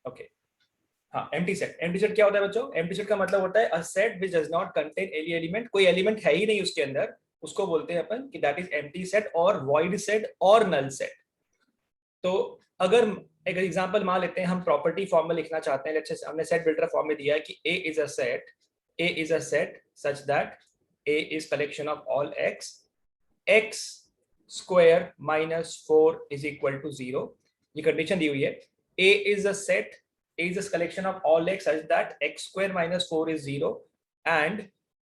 Okay हाँ, empty set. Empty set क्या होता है बच्चों? एम्प्टी सेट का मतलब होता है a set which does not contain any element, कोई एलिमेंट है ही नहीं उसके अंदर, उसको बोलते हैं अपन कि दैट इज एम्प्टी सेट और वॉइड सेट और नल सेट। तो अगर एक एग्जांपल मान लेते हैं, हम प्रॉपर्टी फॉर्म में लिखना चाहते हैं, लेट्स से हमने सेट बिल्डर फॉर्म में दिया है कि A is a set such that A is collection of all x square minus 4 is equal to 0। ये कंडीशन दी हुई है। A is a set, A is a collection of all x such that x square minus 4 is 0 and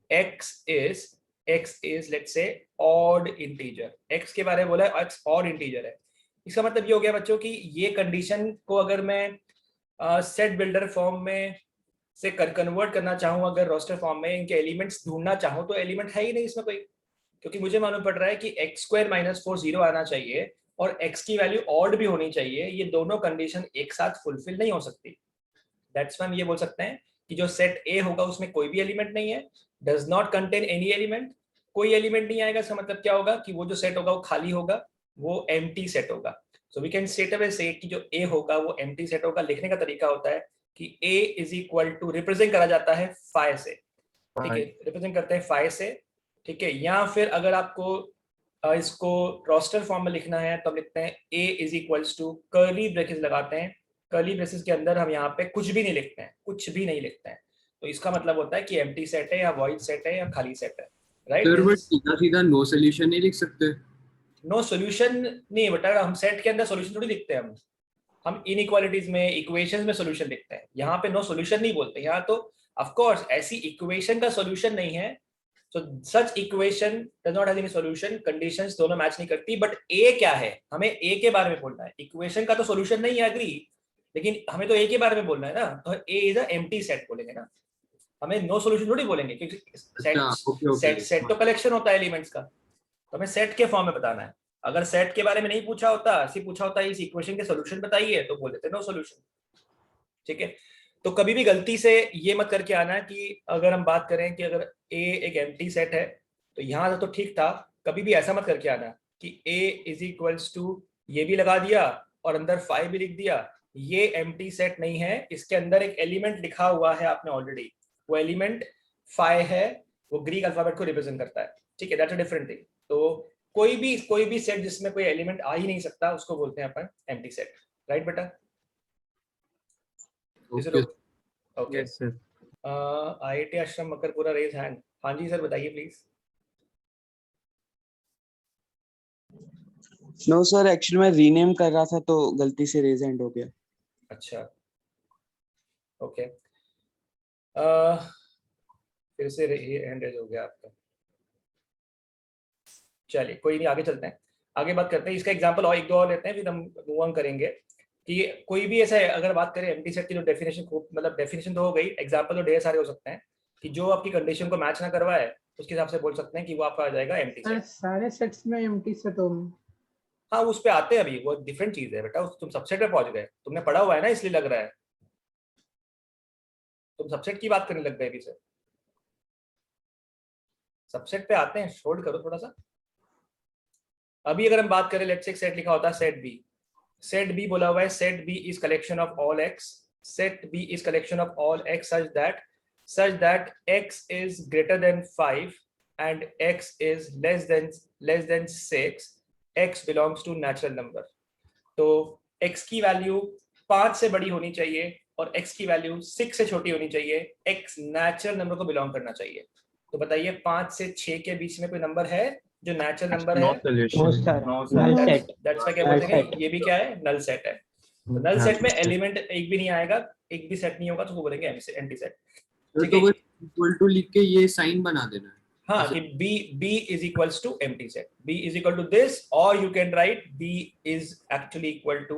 x is let's say odd integer। x के बारे में बोला है x odd integer है। इसका मतलब ये हो गया बच्चों कि ये कंडीशन को अगर मैं सेट बिल्डर फॉर्म में से कन्वर्ट करना चाहूँ, अगर रोस्टर फॉर्म में इनके एलिमेंट्स ढूंढना चाहूँ, तो एलिमेंट है ही नहीं इसमें कोई, क्योंकि मुझे मालूम पड़ रहा है कि एक्स स्क्वायर माइनस 4 0 आना चाहिए और x की वैल्यू ऑड भी होनी चाहिए। ये दोनों कंडीशन एक साथ फुलफिल नहीं हो सकती। दैट्स व्हाई हम ये बोल सकते हैं कि जो सेट ए होगा उसमें कोई भी एलिमेंट नहीं है, does not contain any element. कोई एलिमेंट नहीं आएगा, इसका मतलब क्या होगा कि वो जो सेट होगा वो खाली होगा, वो एम्प्टी सेट होगा। So we can straight away से कि जो ए होगा वो एम्प्टी सेट होगा। लिखने का तरीका होता है कि A is equal to represent करा जाता है फाइ से, ठीक है, रिप्रेजेंट करते हैं फाइ से, ठीक है। या फिर अगर आपको इसको रोस्टर फॉर्म में लिखना है तो हम लिखते हैं A is equals to, curly brackets लगाते हैं, कर्ली ब्रेसेस के अंदर हम यहाँ पे कुछ भी नहीं लिखते हैं, कुछ भी नहीं लिखते हैं। तो इसका मतलब होता है कि एम्प्टी सेट है या वॉइड सेट है या खाली सेट है, राइट। सर बट सीधा सीधा नो सॉल्यूशन नहीं लिख सकते? नो सॉल्यूशन नहीं बेटा, हम सेट के अंदर सॉल्यूशन थोड़ी लिखते हैं। हम इनइक्वालिटीज में, इक्वेशंस में सॉल्यूशन लिखते हैं। यहाँ पे नो सॉल्यूशन नहीं बोलते, यहाँ तो ऑफ कोर्स ऐसी इक्वेशन का सॉल्यूशन नहीं है। So such equation does not have any solution, conditions दोनों मैच नहीं करती। बट ए क्या है, हमें ए के बारे में बोलना है। इक्वेशन का तो सॉल्यूशन नहीं है, एग्री, लेकिन हमें तो ए के बारे में बोलना है ना। तो ए इज अ एम्प्टी सेट बोलेंगे ना, हमें नो सॉल्यूशन थोड़ी बोलेंगे, क्योंकि सेट तो कलेक्शन होता है एलिमेंट्स का, तो हमें सेट के फॉर्म में बताना है। अगर सेट के बारे में नहीं पूछा होता, सिर्फ पूछा होता है इस इक्वेशन के सॉल्यूशन बताइए, तो बोल देते नो सॉल्यूशन, ठीक है। तो कभी भी गलती से ये मत करके आना कि अगर हम बात करें कि अगर ए एक एम्प्टी सेट है तो यहाँ तो ठीक था, कभी भी ऐसा मत करके आना कि a इज इक्वल्स टू ये भी लगा दिया और अंदर 5 भी लिख दिया। ये एम्प्टी सेट नहीं है, इसके अंदर एक एलिमेंट लिखा हुआ है आपने ऑलरेडी, वो एलिमेंट 5 है, वो ग्रीक अल्फाबेट को रिप्रेजेंट करता है, ठीक है। That's a different thing. तो कोई भी सेट जिसमें कोई एलिमेंट आ ही नहीं सकता उसको बोलते हैं अपन एम्प्टी सेट, राइट बेटा? Okay okay. Yes sir. IIT आश्रम मकरपुरा रेज हैंड। हाँ जी सर, बताइए प्लीज। नो सर, एक्चुअली मैं रीनेम कर रहा था तो गलती से रेज हैंड हो गया। अच्छा ओके, फिर से हैंड रेज हो गया आपका। चलिए कोई नहीं, आगे चलते हैं, आगे बात करते हैं। इसका एग्जांपल और एक दो और लेते हैं, फिर हम मूव ऑन करेंगे। कि कोई भी ऐसा है, अगर बात करें एम्प्टी सेट की, जो डेफिनेशन मतलब डेफिनेशन तो हो गई, एग्जांपल तो ढेर सारे हो सकते हैं कि जो आपकी कंडीशन को मैच ना करवाए उसके हिसाब से बोल सकते हैं कि वो आपका आ जाएगा एम्प्टी सेट। सारे सेट्स में एम्प्टी सेट होंगे? हाँ उस पे आते हैं, अभी वो डिफरेंट चीज है बेटा, तुम सबसेट पे पहुंच गए, तुमने पढ़ा हुआ है ना इसलिए लग रहा है, तुम सबसेट की बात करने लग गए अभी से। सबसेट पे आते हैं, होल्ड करो थोड़ा सा। अभी अगर हम बात करें, लेट्स से एक सेट लिखा होता है सेट बी। सेट बी बोला हुआ है, set B is collection of all x, set B is collection of all x such that x is greater than 5 and x is less than 6, x belongs to natural number। तो x की value 5 से बड़ी होनी चाहिए और x की value 6 से छोटी होनी चाहिए, x नेचुरल नंबर को बिलोंग करना चाहिए। तो बताइए 5 से 6 के बीच में कोई नंबर है जो नेचुरल नंबर है? दैट्स व्हाई क्या बोलते हैं, ये भी क्या है, नल सेट है। तो नल सेट में एलिमेंट एक भी नहीं आएगा, एक भी सेट नहीं होगा, तो वो बोलेंगे एंटी सेट, ठीक है। तो इक्वल टू लिख के ये साइन बना देना है। हाँ कि b is equals to empty set, b is equal to this, or you can write b is actually equal to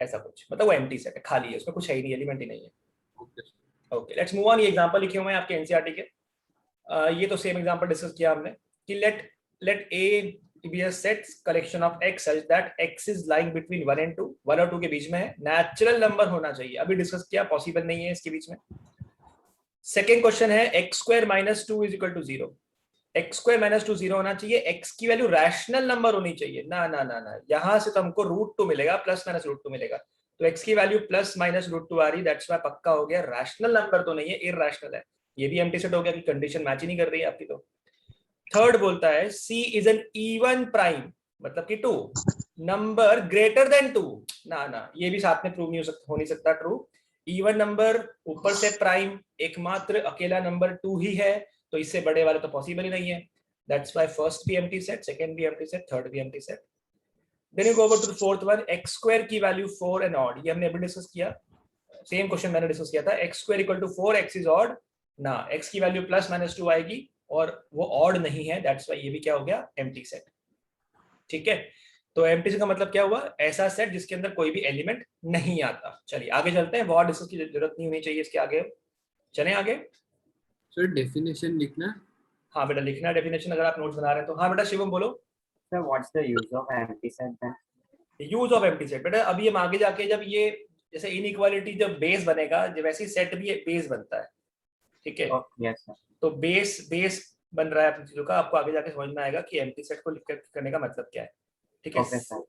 ऐसा कुछ, मतलब वो empty set है, खाली है, उसमें कुछ है ही नहीं, एलिमेंट ही नहीं है। Okay let's move on. ये एग्जांपल लिखे हुए हैं आपके एनसीईआरटी के। ये तो सेम एग्जांपल डिस्कस किया हमने कि let a be a set collection of x such that x is lying between 1 and 2, 1 और 2 के बीच में है, नेचुरल नंबर होना चाहिए। अभी डिस्कस किया, पॉसिबल नहीं है इसके बीच में। सेकेंड क्वेश्चन है x square minus 2 is equal to 0। x square minus 2 0 होना चाहिए, x की वैल्यू रैशनल नंबर होनी चाहिए। ना ना ना ना, यहां से तो हमको √2 मिलेगा, प्लस माइनस √2 मिलेगा। तो x की वैल्यू प्लस माइनस रूट 2 आ रही, दैट्स व्हाई पक्का हो गया, रैशनल नंबर तो नहीं है, इरैशनल है। ये भी एम्प्टी सेट हो गया कि कंडीशन मैच ही नहीं कर रही है आपकी। तो थर्ड बोलता है C is an even prime, मतलब कि 2 नंबर ग्रेटर देन 2, ना ना ये भी साथ में प्रूव नहीं हो नहीं सकता ट्रू। इवन नंबर ऊपर से प्राइम, एकमात्र अकेला नंबर 2 ही है, तो इससे बड़े वाले तो पॉसिबल ही नहीं है। दैट्स व्हाई फर्स्ट भी एम्प्टी सेट, सेकंड भी एम्प्टी सेट, थर्ड भी empty set. Then you go over to the fourth one, x square की वैल्यू 4 एंड ऑड, ये हमने अभी डिस्कस किया, सेम क्वेश्चन मैंने डिस्कस किया था, x square equal to 4, x is odd, ना x की वैल्यू प्लस माइनस 2 आएगी और वो ऑड नहीं है, दैट्स व्हाई ये भी क्या हो गया, एम्प्टी सेट। ठीक है, तो एम्प्टी सेट का मतलब क्या हुआ, ऐसा सेट जिसके अंदर कोई भी एलिमेंट नहीं आता। चलिए आगे चलते हैं, बहुत डिस्कस की जरूरत नहीं होनी चाहिए इसके आगे, चलें आगे। सर डेफिनेशन लिखना है? हाँ बेटा लिखना है डेफिनेशन, अगर आप नोट्स बना रहे हैं तो। हाँ बेटा शिवम बोलो। Sir, what's the use of empty set then? Use of empty set, बेटा अभी हम आगे जाके जब ये जैसे इनइक्वालिटी जब बेस बनेगा, जब वैसे ही सेट भी बेस बनता है, ठीक है। Oh, yes, sir. तो बेस बन रहा है अपनी चीजों का, आपको आगे जाके समझ में आएगा कि एम्प्टी सेट को लिख करने का मतलब क्या है, ठीक है। Okay, sir.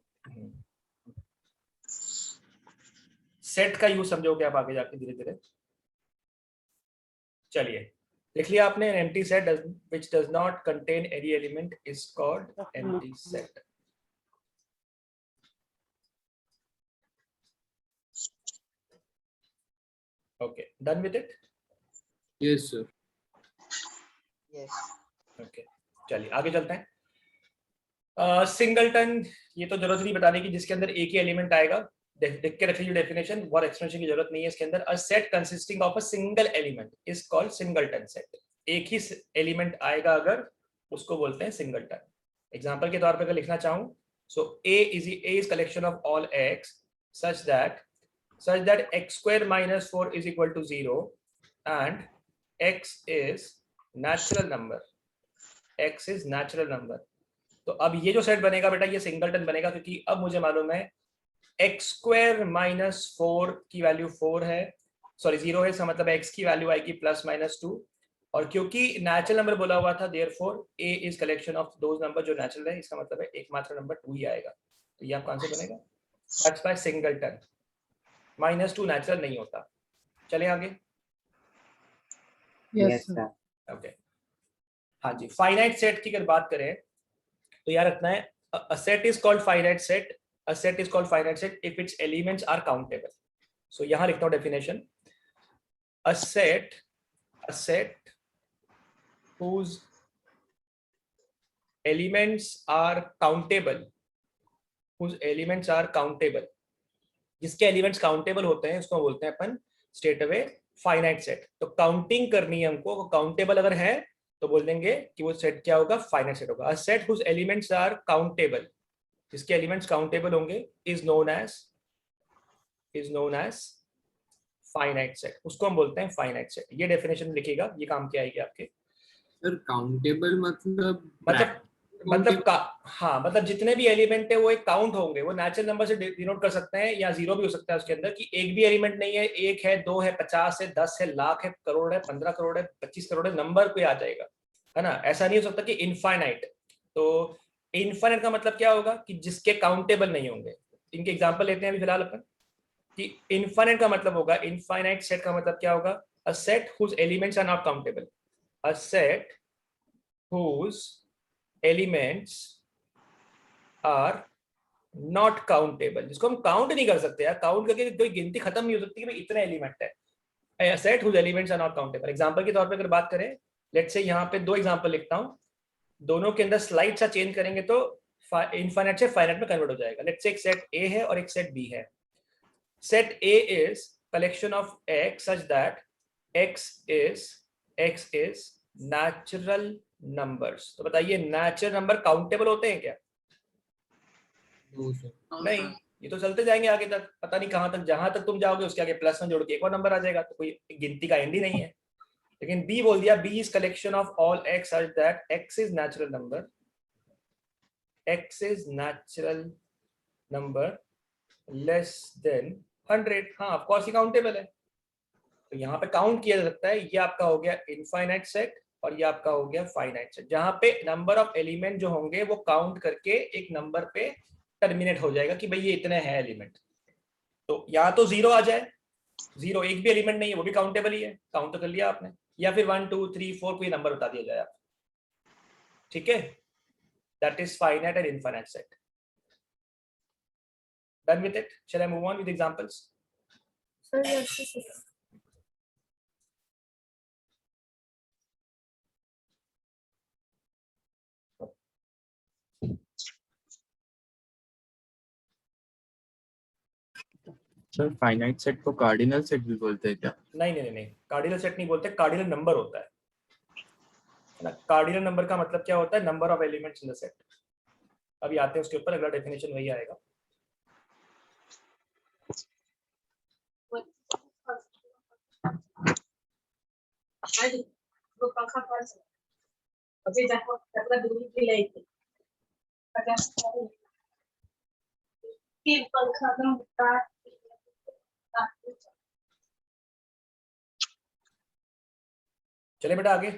सेट का यूज समझोगे आप आगे जाके धीरे धीरे। चलिए लिख लिया आपने, empty set which does not contain any element is called empty set. Okay, done with it? Yes sir. Okay चलिए आगे चलते हैं। सिंगलटन, ये तो जरूरत नहीं बताने की, जिसके अंदर एक ही एलिमेंट आएगा, देख के रख लीजिए डेफिनेशन, और एक्सप्लेनेशन की जरूरत नहीं है इसके अंदर। A set consisting of a single element is called singleton set. एक ही एलिमेंट आएगा अगर, उसको बोलते हैं सिंगलटन। एग्जांपल के तौर पे अगर लिखना चाहूं, so A is collection of all x such that x square minus 4 is equal to 0 and x is natural number, x is natural number। तो अब ये जो सेट बनेगा बेटा ये सिंगलटन बनेगा, क्योंकि अब मुझे मालूम है x स्क्वायर माइनस 4 की वैल्यू 4 है, सॉरी 0 है, इसका मतलब x की वैल्यू आएगी प्लस माइनस 2, और क्योंकि नेचुरल नंबर बोला हुआ था therefore a is collection of those number जो नेचुरल है, इसका मतलब है एकमात्र नंबर 2 ही आएगा। तो ये आपका आंसर बनेगा, दैट्स बाय सिंगलटन। -2 नेचुरल नहीं होता। चलें आगे। Yes, sir. ओके हाँ जी, फाइनाइट सेट की अगर बात करें तो याद रखना है, a set is called finite set, a set is called finite set if its elements are countable। so यहां लिखता हूं definition, a set whose elements are countable, जिसके एलिमेंट्स काउंटेबल होते हैं उसको बोलते हैं अपन स्ट्रेट अवे फाइनाइट सेट। तो काउंटिंग करनी है हमको, काउंटेबल अगर है तो बोल देंगे कि वो सेट क्या होगा, फाइनाइट सेट होगा। A set whose elements are countable, जिसके एलिमेंट्स काउंटेबल होंगे, is known as finite set, उसको हम बोलते हैं फाइनाइट सेट। ये डेफिनेशन लिखिएगा, ये काम क्या आएगी आपके। सर काउंटेबल मतलब हाँ, मतलब जितने भी एलिमेंट है वो एक काउंट होंगे, वो नेचुरल नंबर से डिनोट कर सकते हैं, या जीरो भी हो सकता है उसके अंदर, कि एक भी एलिमेंट नहीं है, 1 है, 2 है, 50 है, 10 है, लाख है, करोड़ है, 15 करोड़ है, 25 करोड़ है, नंबर कोई आ जाएगा, है ना। ऐसा नहीं हो सकता कि इनफाइनाइट। तो इनफाइनाइट का मतलब क्या होगा, कि जिसके काउंटेबल नहीं होंगे। इनके एग्जाम्पल लेते हैं अभी फिलहाल अपन, कि इनफाइनाइट का मतलब होगा, इनफाइनाइट सेट का मतलब क्या होगा, a set whose elements are not countable, a set whose elements are not countable, जिसको हम काउंट नहीं कर सकते यार, काउंट करके कोई गिनती खत्म नहीं हो सकती कि भाई इतने एलिमेंट है। A set whose elements are not countable। Example के तौर पे अगर बात करें, लेट्स से यहाँ पे 2 एग्जांपल लिखता हूँ, दोनों के अंदर स्लाइड सा चेंज करेंगे तो इनफाइनाइट से फाइनाइट में कन्वर्ट हो जाएगा। लेट्स से एक सेट A है और एक सेट B है। Set A is collection of x such that x is natural numbers। तो बताइए नेचुरल नंबर काउंटेबल होते हैं क्या? नहीं, ये तो चलते जाएंगे आगे तक, पता नहीं कहां तक, जहां तक तुम जाओगे उसके आगे प्लस में जोड़ के एक और नंबर आ जाएगा, तो कोई गिनती का एंड ही नहीं है। लेकिन बी बोल दिया, B is collection of all x such that x is natural number, x is natural number less than 100। हाँ ऑफ कोर्स ये काउंटेबल है, तो यहाँ पे काउंट किया जा सकता है। ये आपका हो गया इनफाइनाइट सेट और ये आपका हो गया फाइनाइट सेट, जहां पे नंबर ऑफ एलिमेंट जो होंगे वो काउंट करके एक नंबर पे टर्मिनेट हो जाएगा कि भाई ये इतने हैं एलिमेंट। तो या तो 0 आ जाए, 0 एक भी एलिमेंट नहीं है, वो भी काउंटेबल ही है, काउंट तो कर लिया आपने, या फिर 1 2 3 4 कोई नंबर बता दिया जाए आप, ठीक है, that is finite and infinite set. Done with it? Shall I move on with examples? Sir, just a second. Sir finite set को कार्डिनल सेट भी बोलते हैं क्या? नहीं, कार्डिनल सेट नहीं बोलते, कार्डिनल नंबर होता है ना। कार्डिनल नंबर का मतलब क्या होता है? Number of elements in the set. अभी आते हैं उसके ऊपर, अगला डेफिनेशन वही आएगा। Oke, jangan kata dulu delay. Pada tim pengkhadang start. चले बेटा आगे।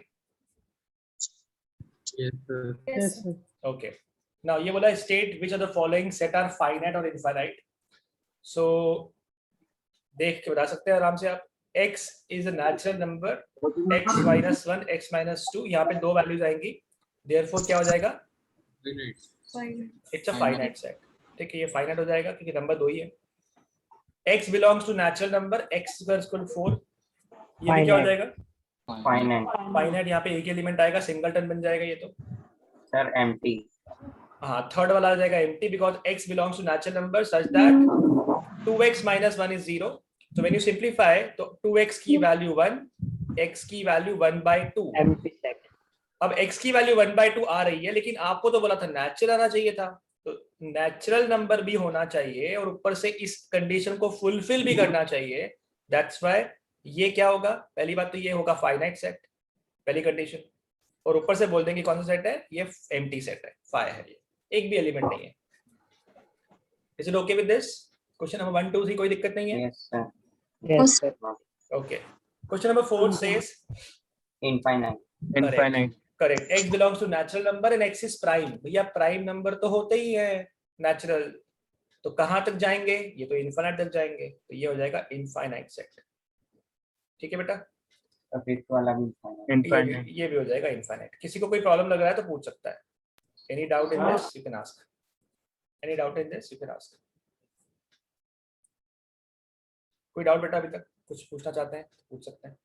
Yes, sir. Yes, sir. Okay, now ये बोला state which of the following set are finite और इनफाइनाइट। सो देख के बता सकते हैं आराम से आप। x इज अ नेचुरल number, x minus 1 x minus 2, यहाँ पे दो वैल्यूज आएंगी, देयरफॉर क्या हो जाएगा? Finite. It's a finite set. ठीक है, ये फाइनाइट हो जाएगा क्योंकि नंबर दो ही है। x belongs to natural number, x equal 4, ये भी क्या हो जाएगा? Finite. फाइनाइट। यहाँ पे एक एलिमेंट आएगा, सिंगलटन बन जाएगा ये तो। Sir, empty. हाँ, थर्ड वाला आ जाएगा empty, because x belongs to natural number such that 2x minus 1 is 0. So when you simplify, तो 2x की वैल्यू 1, x की वैल्यू 1/2। Empty set. अब x की वैल्यू 1/2 आ रही है, लेकिन आपको तो बोला था नेचुरल आना चाहिए था, तो नेचुरल नंबर भी होना चाहिए और ऊपर से इस कंडीशन को फुलफिल भी करना चाहिए। दैट्स व्हाई ये क्या होगा? पहली बात तो ये होगा फाइनाइट सेट, पहली कंडीशन, और ऊपर से बोल देंगे कौन सा सेट है? ये एम्प्टी सेट है, फाइ है, ये एक भी एलिमेंट नहीं है। Is it okay with this? Question number 1 2 3 कोई दिक्कत नहीं है? Yes, sir. Yes, sir. Okay, question number 4 says Infinite. Infinite. Correct, x belongs to natural number and x is prime. भैया प्राइम नंबर तो होते ही है नेचुरल, तो कहां तक जाएंगे? ये तो इनफाइनाइट तक जाएंगे, तो ये हो जाएगा इनफाइनाइट सेट। ठीक है बेटा, तो फिफ्थ वाला भी infinite. इनफाइनाइट। ये भी हो जाएगा इनफाइनाइट। किसी को कोई प्रॉब्लम लग रहा है तो पूछ सकता है। Any doubt in this you can ask, any doubt in this you can ask. कोई डाउट बेटा अभी तक कुछ पूछना चाहते हैं तो पूछ सकते हैं।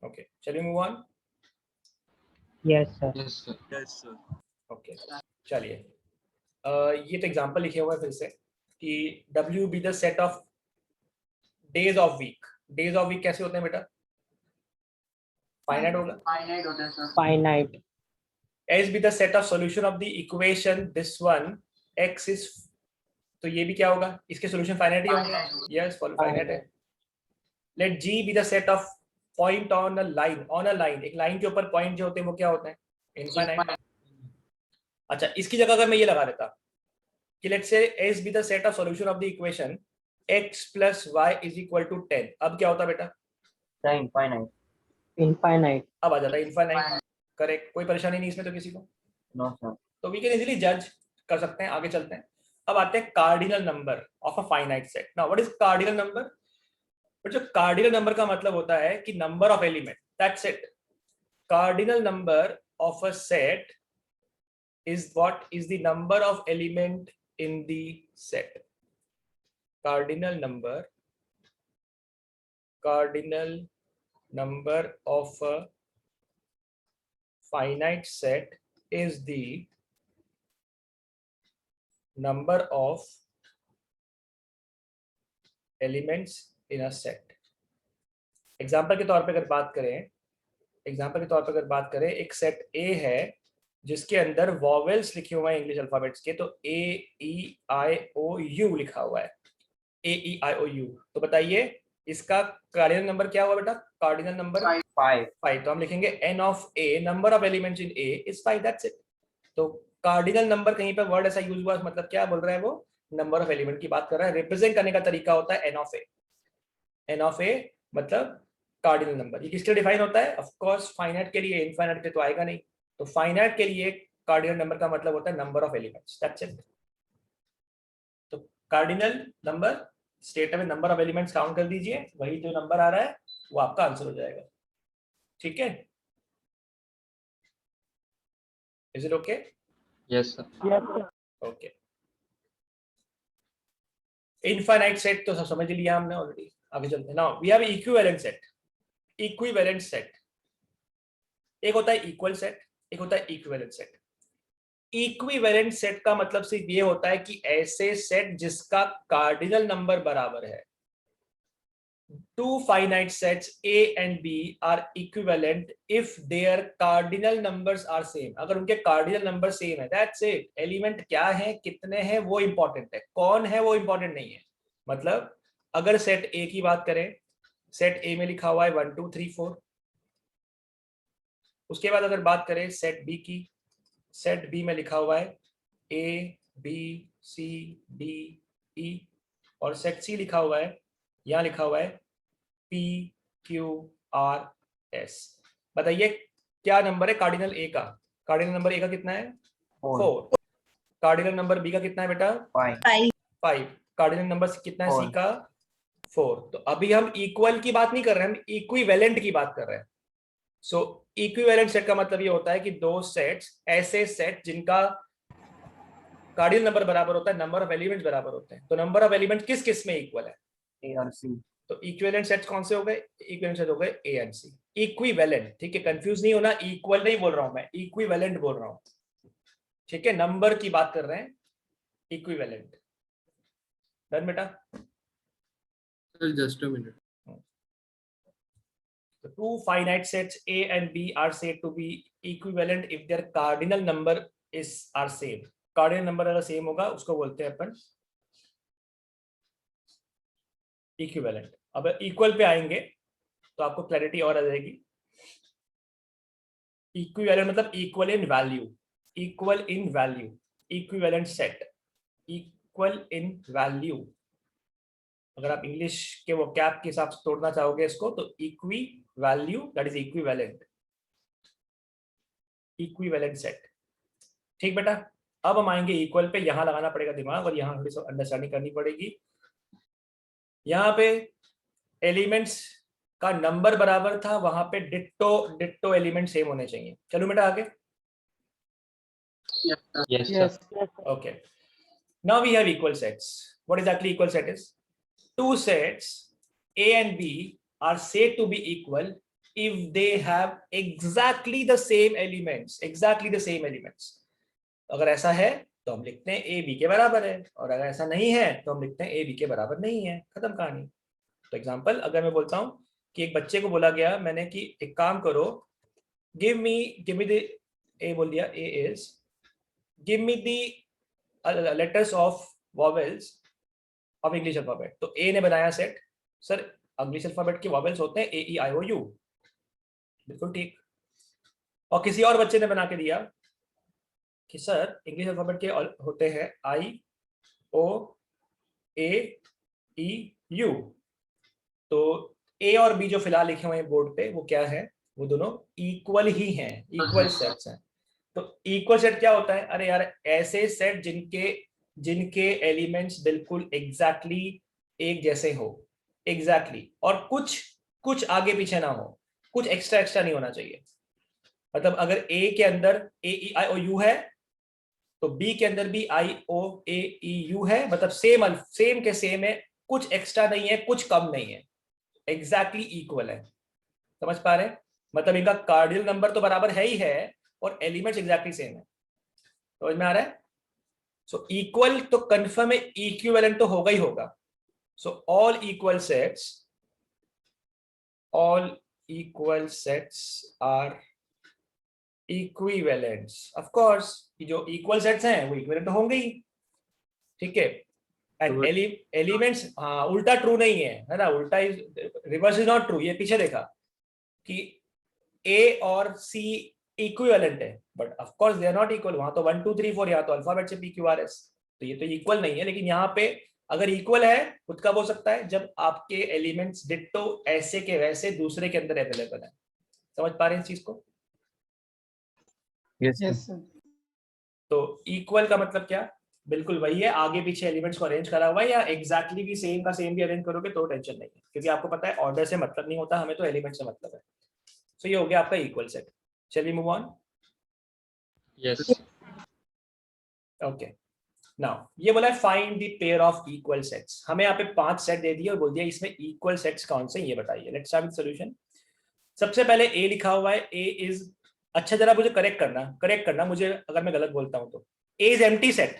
ओके, चलिए move on. Yes, sir. Yes, sir. Yes sir. Okay, चलिए ये तो एग्जांपल लिखे हुए हैं फिर से कि W B the set of days of week. Days of week कैसे होते हैं बेटा? फाइनाइट होगा। Finite होता है sir. Finite. S B the set of solution of the equation this one x is, तो ये भी क्या होगा? इसके सॉल्यूशन फाइनाइट ही होंगे। यस, फाइनाइट है। Let G be the set of point on a line, on a line, एक लाइन के ऊपर पॉइंट जो होते हैं वो क्या होते हैं? इनफाइनाइट। अच्छा, इसकी जगह अगर मैं ये लगा देता कि let's say S B the set of solution of the equation x plus y is equal to 10, अब क्या होता बेटा? Sir, infinite. Infinite. अब आ जाता है इनफाइनाइट। करेक्ट, कोई परेशानी नहीं इसमें तो किसी को? No, sir. तो वी कैन इजीली जज कर सकते हैं। आगे चलते हैं, अब आते हैं cardinal number of a finite set. Now what is cardinal number? But जो कार्डिनल नंबर का मतलब होता है कि number of element, that's it. Cardinal number of a set is what is the number of element in the set. Cardinal number of a finite set is the number of elements in a set. Example के तौर पे अगर बात करें, एक set A है जिसके अंदर वॉवेल्स लिखे हुए हैं इंग्लिश अल्फाबेट्स के, तो A-E-I-O-U लिखा हुआ है, A-E-I-O-U। तो बताइए इसका कार्डिनल नंबर क्या हुआ बेटा? Cardinal number 5। तो हम लिखेंगे n of A, number of elements in A is 5, that's it. तो कार्डिनल नंबर, कहीं पर वर्ड ऐसा यूज हुआ, मतलब क्या बोल रहा है वो? नंबर ऑफ एलिमेंट की बात कर रहा है। रिप्रेजेंट करने का तरीका होता है n of A। n of A मतलब कार्डिनल नंबर। ये किसके लिए डिफाइन होता है? ऑफ कोर्स फाइनाइट के लिए, इनफाइनाइट के तो आएगा नहीं। तो फाइनाइट के लिए कार्डिनल नंबर का मतलब होता है number of elements, that's it. तो कार्डिनल नंबर स्टेट में नंबर ऑफ एलिमेंट्स काउंट कर दीजिए, वही जो नंबर आ रहा है वो आपका आंसर हो जाएगा। ठीक है, is it okay? Yes, sir. Okay, infinite set तो सब समझ लिया हमने ऑलरेडी, आगे चलते हैं। Now we have equivalent set. Equivalent set, एक होता है इक्वल सेट, एक होता है इक्विवेलेंट सेट। इक्विवेलेंट सेट का मतलब सिर्फ ये होता है कि ऐसे सेट जिसका कार्डिनल नंबर बराबर है। Two finite sets A and B are equivalent if their cardinal numbers are same। अगर उनके cardinal number same है, that's it। एलिमेंट क्या है, कितने हैं, वो इंपॉर्टेंट है, कौन है वो इंपॉर्टेंट नहीं है। मतलब अगर सेट A की बात करें, सेट A में लिखा हुआ है 1 2 3 4। उसके बाद अगर बात करें सेट B की, सेट B में लिखा हुआ है A B C D E, और सेट C लिखा हुआ है, यहाँ लिखा हुआ है P Q R S। बताइए क्या नंबर है कार्डिनल A का? कार्डिनल नंबर A का कितना है? 4। कार्डिनल नंबर B का कितना है बेटा? 5। कार्डिनल नंबर कितना है C का? 4। तो अभी हम इक्वल की बात नहीं कर रहे हैं, हम इक्विवेलेंट की बात कर रहे हैं। सो इक्विवेलेंट सेट का मतलब ये होता है कि दो सेट्स, ऐसे सेट जिनका कार्डिनल नंबर बराबर होता है, नंबर ऑफ एलिमेंट्स बराबर होते हैं। तो नंबर ऑफ एलिमेंट किस किस में इक्वल है? A और C। तो इक्विवेलेंट सेट्स कौन से हो गए? इक्विवेलेंट सेट हो गए ए एंड सी। इक्विवेलेंट, ठीक है, कंफ्यूज नहीं होना, इक्वल नहीं बोल रहा हूं मैं, इक्विवेलेंट बोल रहा हूं। ठीक है, नंबर की बात कर रहे हैं, इक्विवेलेंट। डन बेटा? Just a minute. So two finite sets A and B are said to be equivalent if their cardinal number are same। Cardinal number अगर सेम होगा उसको बोलते हैं अपन इक्विवेलेंट। अब इक्वल पे आएंगे तो आपको क्लैरिटी और आ जाएगी। इक्विवेलेंट मतलब equal in value, equal in value, equivalent set, equal in value. अगर आप इंग्लिश के वो कैप के हिसाब से तोड़ना चाहोगे इसको, तो equi value that is equivalent, equivalent set. ठीक बेटा, अब हम आएंगे इक्वल पे। यहां लगाना पड़ेगा दिमाग और यहां थोड़ी सी अंडरस्टैंडिंग करनी पड़ेगी। यहाँ पे एलिमेंट्स का नंबर बराबर था, वहां पे डिट्टो एलिमेंट सेम होने चाहिए। चलो बेटा आगे। Yes, sir. Okay, now we have equal sets। what exactly equal set is? Two sets A and B are said to be equal if they have exactly the same elements, exactly the same elements। अगर ऐसा है तो हम लिखते हैं A B के बराबर है, और अगर ऐसा नहीं है तो हम लिखते हैं A B के बराबर नहीं है, खत्म कहानी। तो एग्जांपल अगर मैं बोलता हूं कि एक बच्चे को बोला गया मैंने कि एक काम करो, गिव मी द, ए बोल दिया A is, give me the letters of vowels of English alphabet. तो ए ने बनाया सेट, सर इंग्लिश अल्फाबेट के वॉवेल्स होते हैं AEIOU, बिल्कुल ठीक। और किसी और बच्चे ने बना के दिया कि सर इंग्लिश अल्फाबेट के होते हैं IOAEU। तो ए और बी जो फिलहाल लिखे हुए हैं बोर्ड पे, वो क्या है? वो दोनों इक्वल ही हैं, इक्वल सेट्स हैं। तो इक्वल सेट क्या होता है? अरे यार ऐसे सेट जिनके एलिमेंट्स बिल्कुल एग्जैक्टली एक जैसे हो, एग्जैक्टली, और कुछ आगे पीछे ना हो, कुछ एक्स्ट्रा नहीं होना चाहिए। मतलब अगर ए के अंदर AEIOU है तो बी के अंदर भी IOAEU है, मतलब सेम के सेम है, कुछ एक्स्ट्रा नहीं है, कुछ कम नहीं है, एग्जैक्टली इक्वल है। समझ पा रहे हैं? मतलब इनका कार्डिनल नंबर तो बराबर है ही है और एलिमेंट्स एग्जैक्टली सेम है। समझ में आ रहा है? सो इक्वल तो कंफर्म है, इक्विवेलेंट तो होगा ही होगा। So all equal sets are equivalents. Of course जो इक्वल सेट्स हैं वो इक्विवेलेंट होंगे ही, ठीक है। एंड एलिमेंट्स, हाँ उल्टा ट्रू नहीं है ना, उल्टा रिवर्स इज नॉट ट्रू। ये पीछे देखा कि ए और सी इक्विवेलेंट है, but of course they are not equal. वहां तो 1 2 3 4, यहाँ तो अल्फाबेट से PQRS, तो ये तो इक्वल नहीं है। लेकिन यहाँ पे अगर इक्वल है खुद का हो सकता है जब आपके एलिमेंट्स डिट्टो ऐसे के वैसे दूसरे के अंदर अवेलेबल है। समझ पा रहे हैं इस चीज को? Yes, sir. Yes, sir. तो इक्वल का मतलब क्या, बिल्कुल वही है, आगे पीछे एलिमेंट्स को अरेंज करा हुआ है, या एग्जैक्टली भी सेम का सेम भी अरेंज करोगे तो टेंशन नहीं है, क्योंकि आपको पता है ऑर्डर से मतलब नहीं होता, हमें तो एलिमेंट से मतलब है। सो ये हो गया आपका इक्वल सेट। चलिए move on. Yes. Okay, now ये बोला है find the pair of equal sets. हमें यहाँ पे 5 सेट दे दिए और बोल दिया इसमें इक्वल सेट्स कौन से ये बताइए। Let's start with solution. सबसे पहले ए लिखा हुआ है, ए इज, अच्छा जरा मुझे करेक्ट करना मुझे अगर मैं गलत बोलता हूँ तो। ए इज एम्प्टी सेट,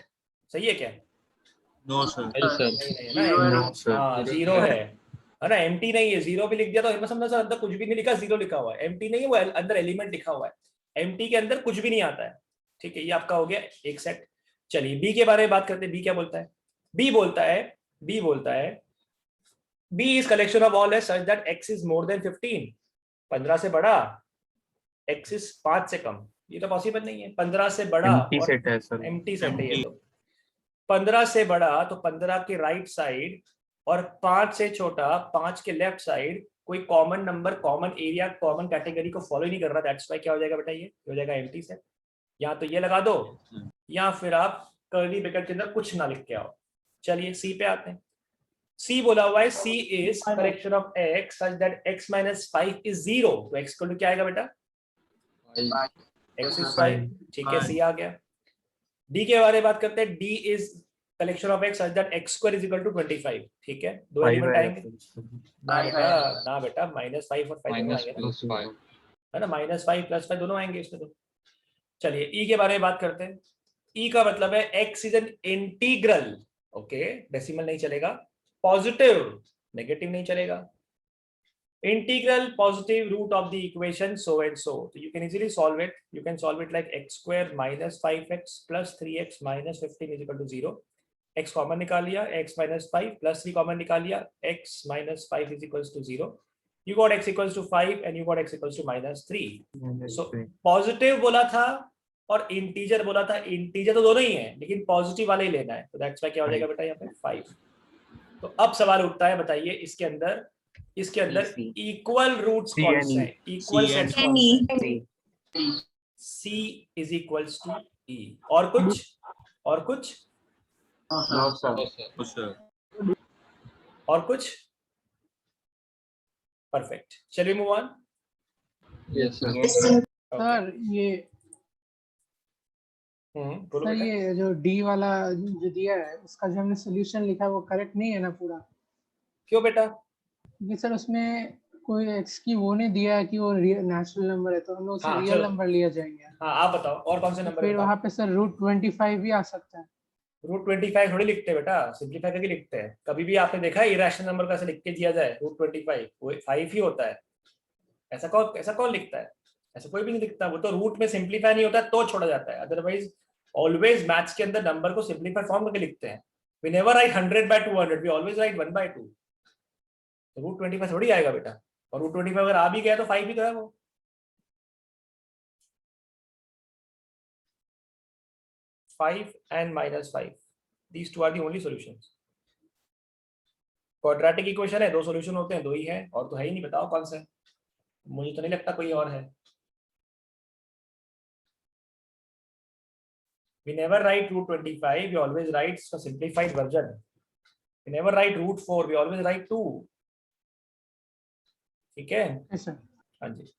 सही है क्या? No, sir. नहीं, No, sir. हाँ जीरो है ना, एम्प्टी नहीं है, जीरो भी लिख दिया तो हिम्मत समझना सर अंदर कुछ भी नहीं लिखा, जीरो लिखा हुआ है, एम्प्टी नहीं है, वो अंदर एलिमेंट लिखा हुआ है, एम्प्टी के अंदर कुछ भी नहीं आता है। ठीक है, ये आपका हो गया एक सेट। चलिए बी के बारे में बात करते हैं, बी क्या बोलता है? बी बोलता है B is collection of all such that x is more than 15, 15 से बड़ा, एक्स इज 5 से कम, ये तो पॉसिबल नहीं है। 15 से बड़ा Empty set है sir. एम्प्टी सेट है ये तो। 15 से बड़ा तो 15 के राइट साइड और 5 से छोटा 5 के लेफ्ट साइड, कोई common number, common area, common category को फॉलो ही नहीं कर रहा, दैट्स व्हाई क्या हो जाएगा बेटा, ये हो जाएगा एम्प्टी सेट। या तो ये लगा दो या फिर आप कर्ली ब्रैकेट के अंदर कुछ ना लिख के आओ। चलिए सी पे आते हैं। सी बोला हुआ है C is correction of x such that x minus 5 is 0, तो x को क्या आएगा बेटा? x इज 5, ठीक है, सी आ गया। डी के बारे में बात करते हैं, D is collection of x such that x square is equal to 25, ठीक है, दो एलिमेंट आएंगे ना बेटा, -5 और 5 दोनों आएंगे है ना, -5 + 5 दोनों आएंगे इसमें तो। चलिए ई के बारे में बात करते हैं। ई का मतलब है x is an integral, okay, decimal नहीं चलेगा, पॉजिटिव, नेगेटिव नहीं चलेगा, integral positive root of the equation so and so. So you can easily solve it. You can solve it like x square minus 5x plus 3x minus 15 is equal to 0. x common निकाल लिया, x minus 5 plus 3 common निकाल लिया, x minus 5 is equals to 0. You got x equals to 5 and you got x equals to -3. So positive बोला था और integer बोला था, integer तो दोनों ही है लेकिन पॉजिटिव वाले ही लेना है, तो दैट्स व्हाई क्या हो जाएगा बेटा यहाँ पे 5। तो अब सवाल उठता है, बताइए इसके अंदर इक्वल रूट्स कौन से हैं, इक्वल सेट्स कौन से हैं? C is equals to E, और कुछ No, sir. और कुछ, परफेक्ट। चलिए move on. Yes, sir. Sir ये बोलो सर बेटा। ये जो डी वाला जो दिया है उसका जो हमने सोल्यूशन लिखा है वो करेक्ट नहीं है ना पूरा? क्यों बेटा? क्योंकि सर उसमें कोई एक्स की वो नहीं दिया है कि वो नेचुरल नंबर है, तो हम लोग उसे हाँ, रियल चलो। नंबर लिया जाएंगे। हाँ आप बताओ और कौन से नंबर फिर बताओ? वहाँ पे सर √25 भी आ सकता है। √25 थोड़ी लिखते हैं बेटा, सिंपलीफाई करके लिखते हैं। कभी भी आपने देखा है इरेशनल नंबर कैसे लिख के दिया जाए? √25 वो 5 ही होता है। ऐसा कौन लिखता है? ऐसा कोई भी नहीं लिखता, वो तो रूट में सिंपलीफाई नहीं होता तो छोड़ा जाता है, अदरवाइज ऑलवेज मैथ्स के अंदर नंबर को सिंपलीफाई फॉर्म करके लिखते हैं। We never write 100/200, we always write 1/2। √25 थोड़ी आएगा बेटा, और √25 अगर आ भी गया तो 5 ही तो है वो। (5 and -5), these two are the only solutions. Quadratic equation है, दो सॉल्यूशन होते हैं, दो ही है, और तो है ही नहीं, बताओ कौन सा है? मुझे तो नहीं लगता कोई और है। We never write √25, we always write a simplified version. We never write √4, we always write 2. ठीक है? हाँ जी।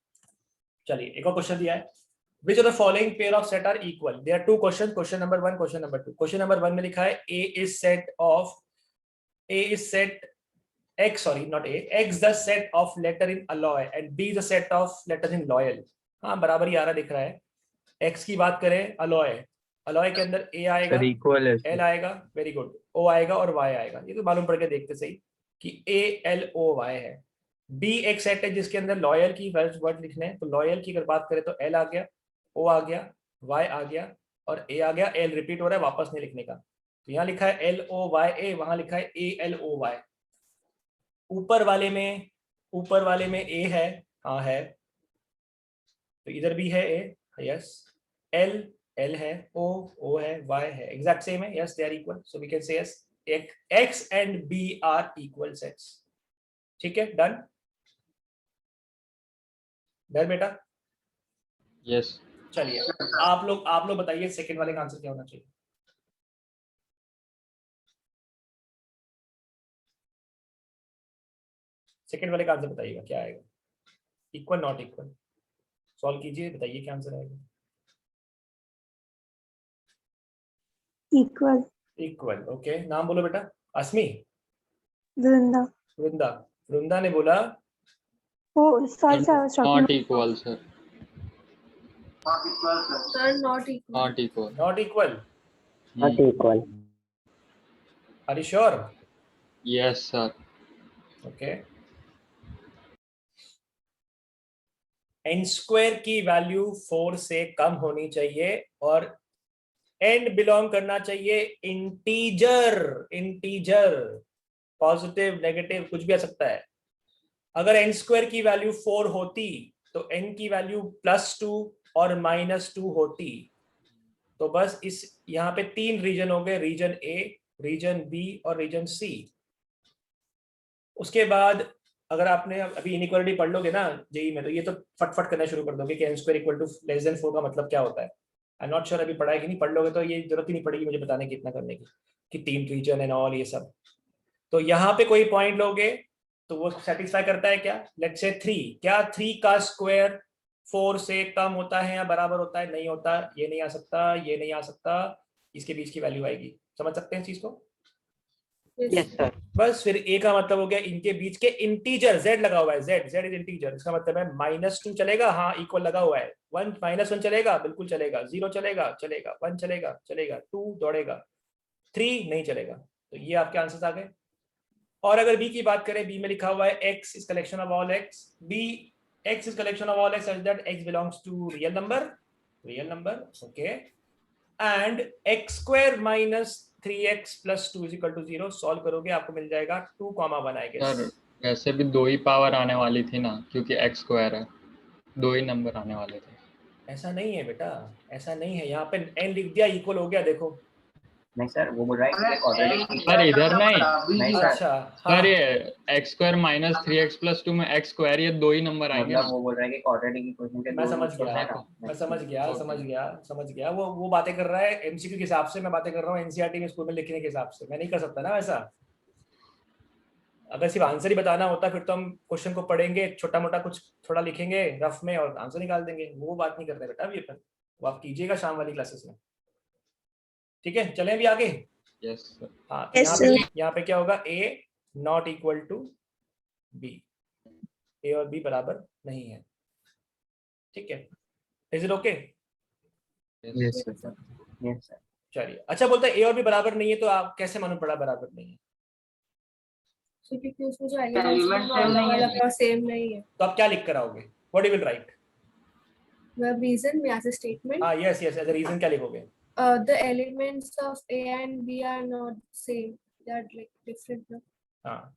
चलिए एक और क्वेश्चन दिया है, which of the following pair of set are equal? There are two questions, question number 1, question number 2. Question number 1 में लिखा है A is set X, sorry not A, X the set of letter in alloy and B the set of letters in loyal. हाँ बराबर ही आ रहा दिख रहा है। X की बात करें, alloy के अंदर A आएगा, equal है L आएगा, वेरी गुड, O आएगा और Y आएगा। ये तो मालूम पड़ के देखते सही कि A L O Y है। B एक सेट है जिसके अंदर लॉयल की वर्ड लिखने हैं, तो लॉयल की अगर बात करें तो L आ गया, O आ गया, Y आ गया और A आ गया। L रिपीट हो रहा है, वापस नहीं लिखने का, तो यहाँ लिखा है LOYA, वहां लिखा है ALOY। ऊपर वाले में A है, हाँ है, तो इधर भी है A, यस, L है, O है, Y है, एग्जैक्ट सेम है, yes they are equal, so we can say yes X and B are equal sets. ठीक है, डन बेटा? Yes. चलिए आप लोग बताइए सेकंड वाले का आंसर क्या होना चाहिए। सेकंड वाले का आंसर बताइएगा क्या आएगा। इक्वल नॉट इक्वल सॉल्व कीजिए, बताइए क्या आंसर आएगा। इक्वल। Equal, okay. नाम बोलो बेटा। अस्मी। वृंदा। वृंदा। वृंदा ने बोला Oh, sorry, sir. I was talking Not equal, sir. Sir, not equal. Not equal. Not equal. Not equal. Are you sure? Yes, sir. Okay. n square की वैल्यू 4 से कम होनी चाहिए और n बिलोंग करना चाहिए इंटीजर। इंटीजर पॉजिटिव नेगेटिव कुछ भी आ सकता है। अगर n स्क्वायर की वैल्यू 4 होती तो n की वैल्यू +2 और -2 होती। तो बस इस यहाँ पे 3 रीजन हो गए, रीजन A, रीजन B और रीजन C। उसके बाद अगर आपने अभी इनइक्वालिटी पढ़ लोगे ना जेई में, तो ये तो फटफट करना शुरू कर दोगे कि n square equal to less than 4 का मतलब क्या होता है। आई एम नॉट श्योर अभी पढ़ा है कि नहीं, पढ़ लोगे तो ये जरूरत ही नहीं पड़ेगी मुझे बताने की, इतना करने की कि 3 रीजन एंड ऑल ये सब। तो यहाँ पे कोई पॉइंट लोगे तो वो सेटिस्फाई करता है क्या। लेट्स से 3, क्या 3 का स्क्वायर 4 से कम होता है या बराबर होता है? नहीं होता। ये नहीं आ सकता, ये नहीं आ सकता, इसके बीच की वैल्यू आएगी। समझ सकते हैं इस चीज को? Yes, sir. बस फिर ए का मतलब हो गया इनके बीच के इंटीजर, z लगा हुआ है, z इज इंटीजर। इसका मतलब है -2 चलेगा, हाँ इक्वल लगा हुआ है। 1 -1 चलेगा, बिल्कुल चलेगा। 0 चलेगा, चलेगा। 1 चलेगा, चलेगा। 2 दौड़ेगा, 3 नहीं चलेगा। तो ये आपके आंसर्स आ गए। और अगर b की बात करें, b में लिखा हुआ है x is collection of all x, b x is collection of all x such that x belongs to real number, okay. And x square -3x + 2 = 0 solve करोगे आपको मिल जाएगा 2,1 आई सर गेस। वैसे भी 2 ही पावर आने वाली थी ना, क्योंकि x स्क्वायर है, 2 ही नंबर आने वाले थे। ऐसा नहीं है बेटा, ऐसा नहीं है। यहाँ पे n लिख दिया, इक्वल हो गया, देखो। नहीं सर, वो बोल रहा है कि ऑलरेडी सर इधर नहीं, नहीं सर, अच्छा हाँ, सर ये x स्क्वायर -3x + 2 में x स्क्वायर, ये 2 ही नंबर आएंगे मतलब ना। वो बोल रहा है कि ऑलरेडी की क्वेश्चन के मैं दो समझ उत्तर गया, है ना। मैं समझ गया। वो बातें कर रहा है एमसीक्यू के हिसाब से, मैं बातें कर रहा हूँ एनसीईआरटी में स्कूल में लिखने के हिसाब से। मैं नहीं कर सकता ना वैसा। अगर सिर्फ आंसर ही बताना होता फिर तो हम क्वेश्चन को पढ़ेंगे, छोटा मोटा कुछ थोड़ा लिखेंगे रफ में और आंसर निकाल देंगे। वो बात नहीं करते बेटा अभी अपन, वो आप कीजिएगा शाम वाली क्लासेस में। ठीक है, चलें अभी आगे। Yes sir. हाँ, तो यहाँ पे क्या होगा, a not equal to b, a और b बराबर नहीं है। ठीक है, is it okay? Yes sir. Yes sir. चलिए, अच्छा बोलते हैं a और b बराबर नहीं है, तो आप कैसे मालूम पड़ा बराबर नहीं है? क्योंकि उसमें जो एलिमेंट सेम नहीं है। तो आप क्या लिख कर आओगे? What you will write? The reason as a statement. हाँ यस एज अ रीजन क्या लिखोगे? The elements of A and B are not same. They are like different. No? हाँ,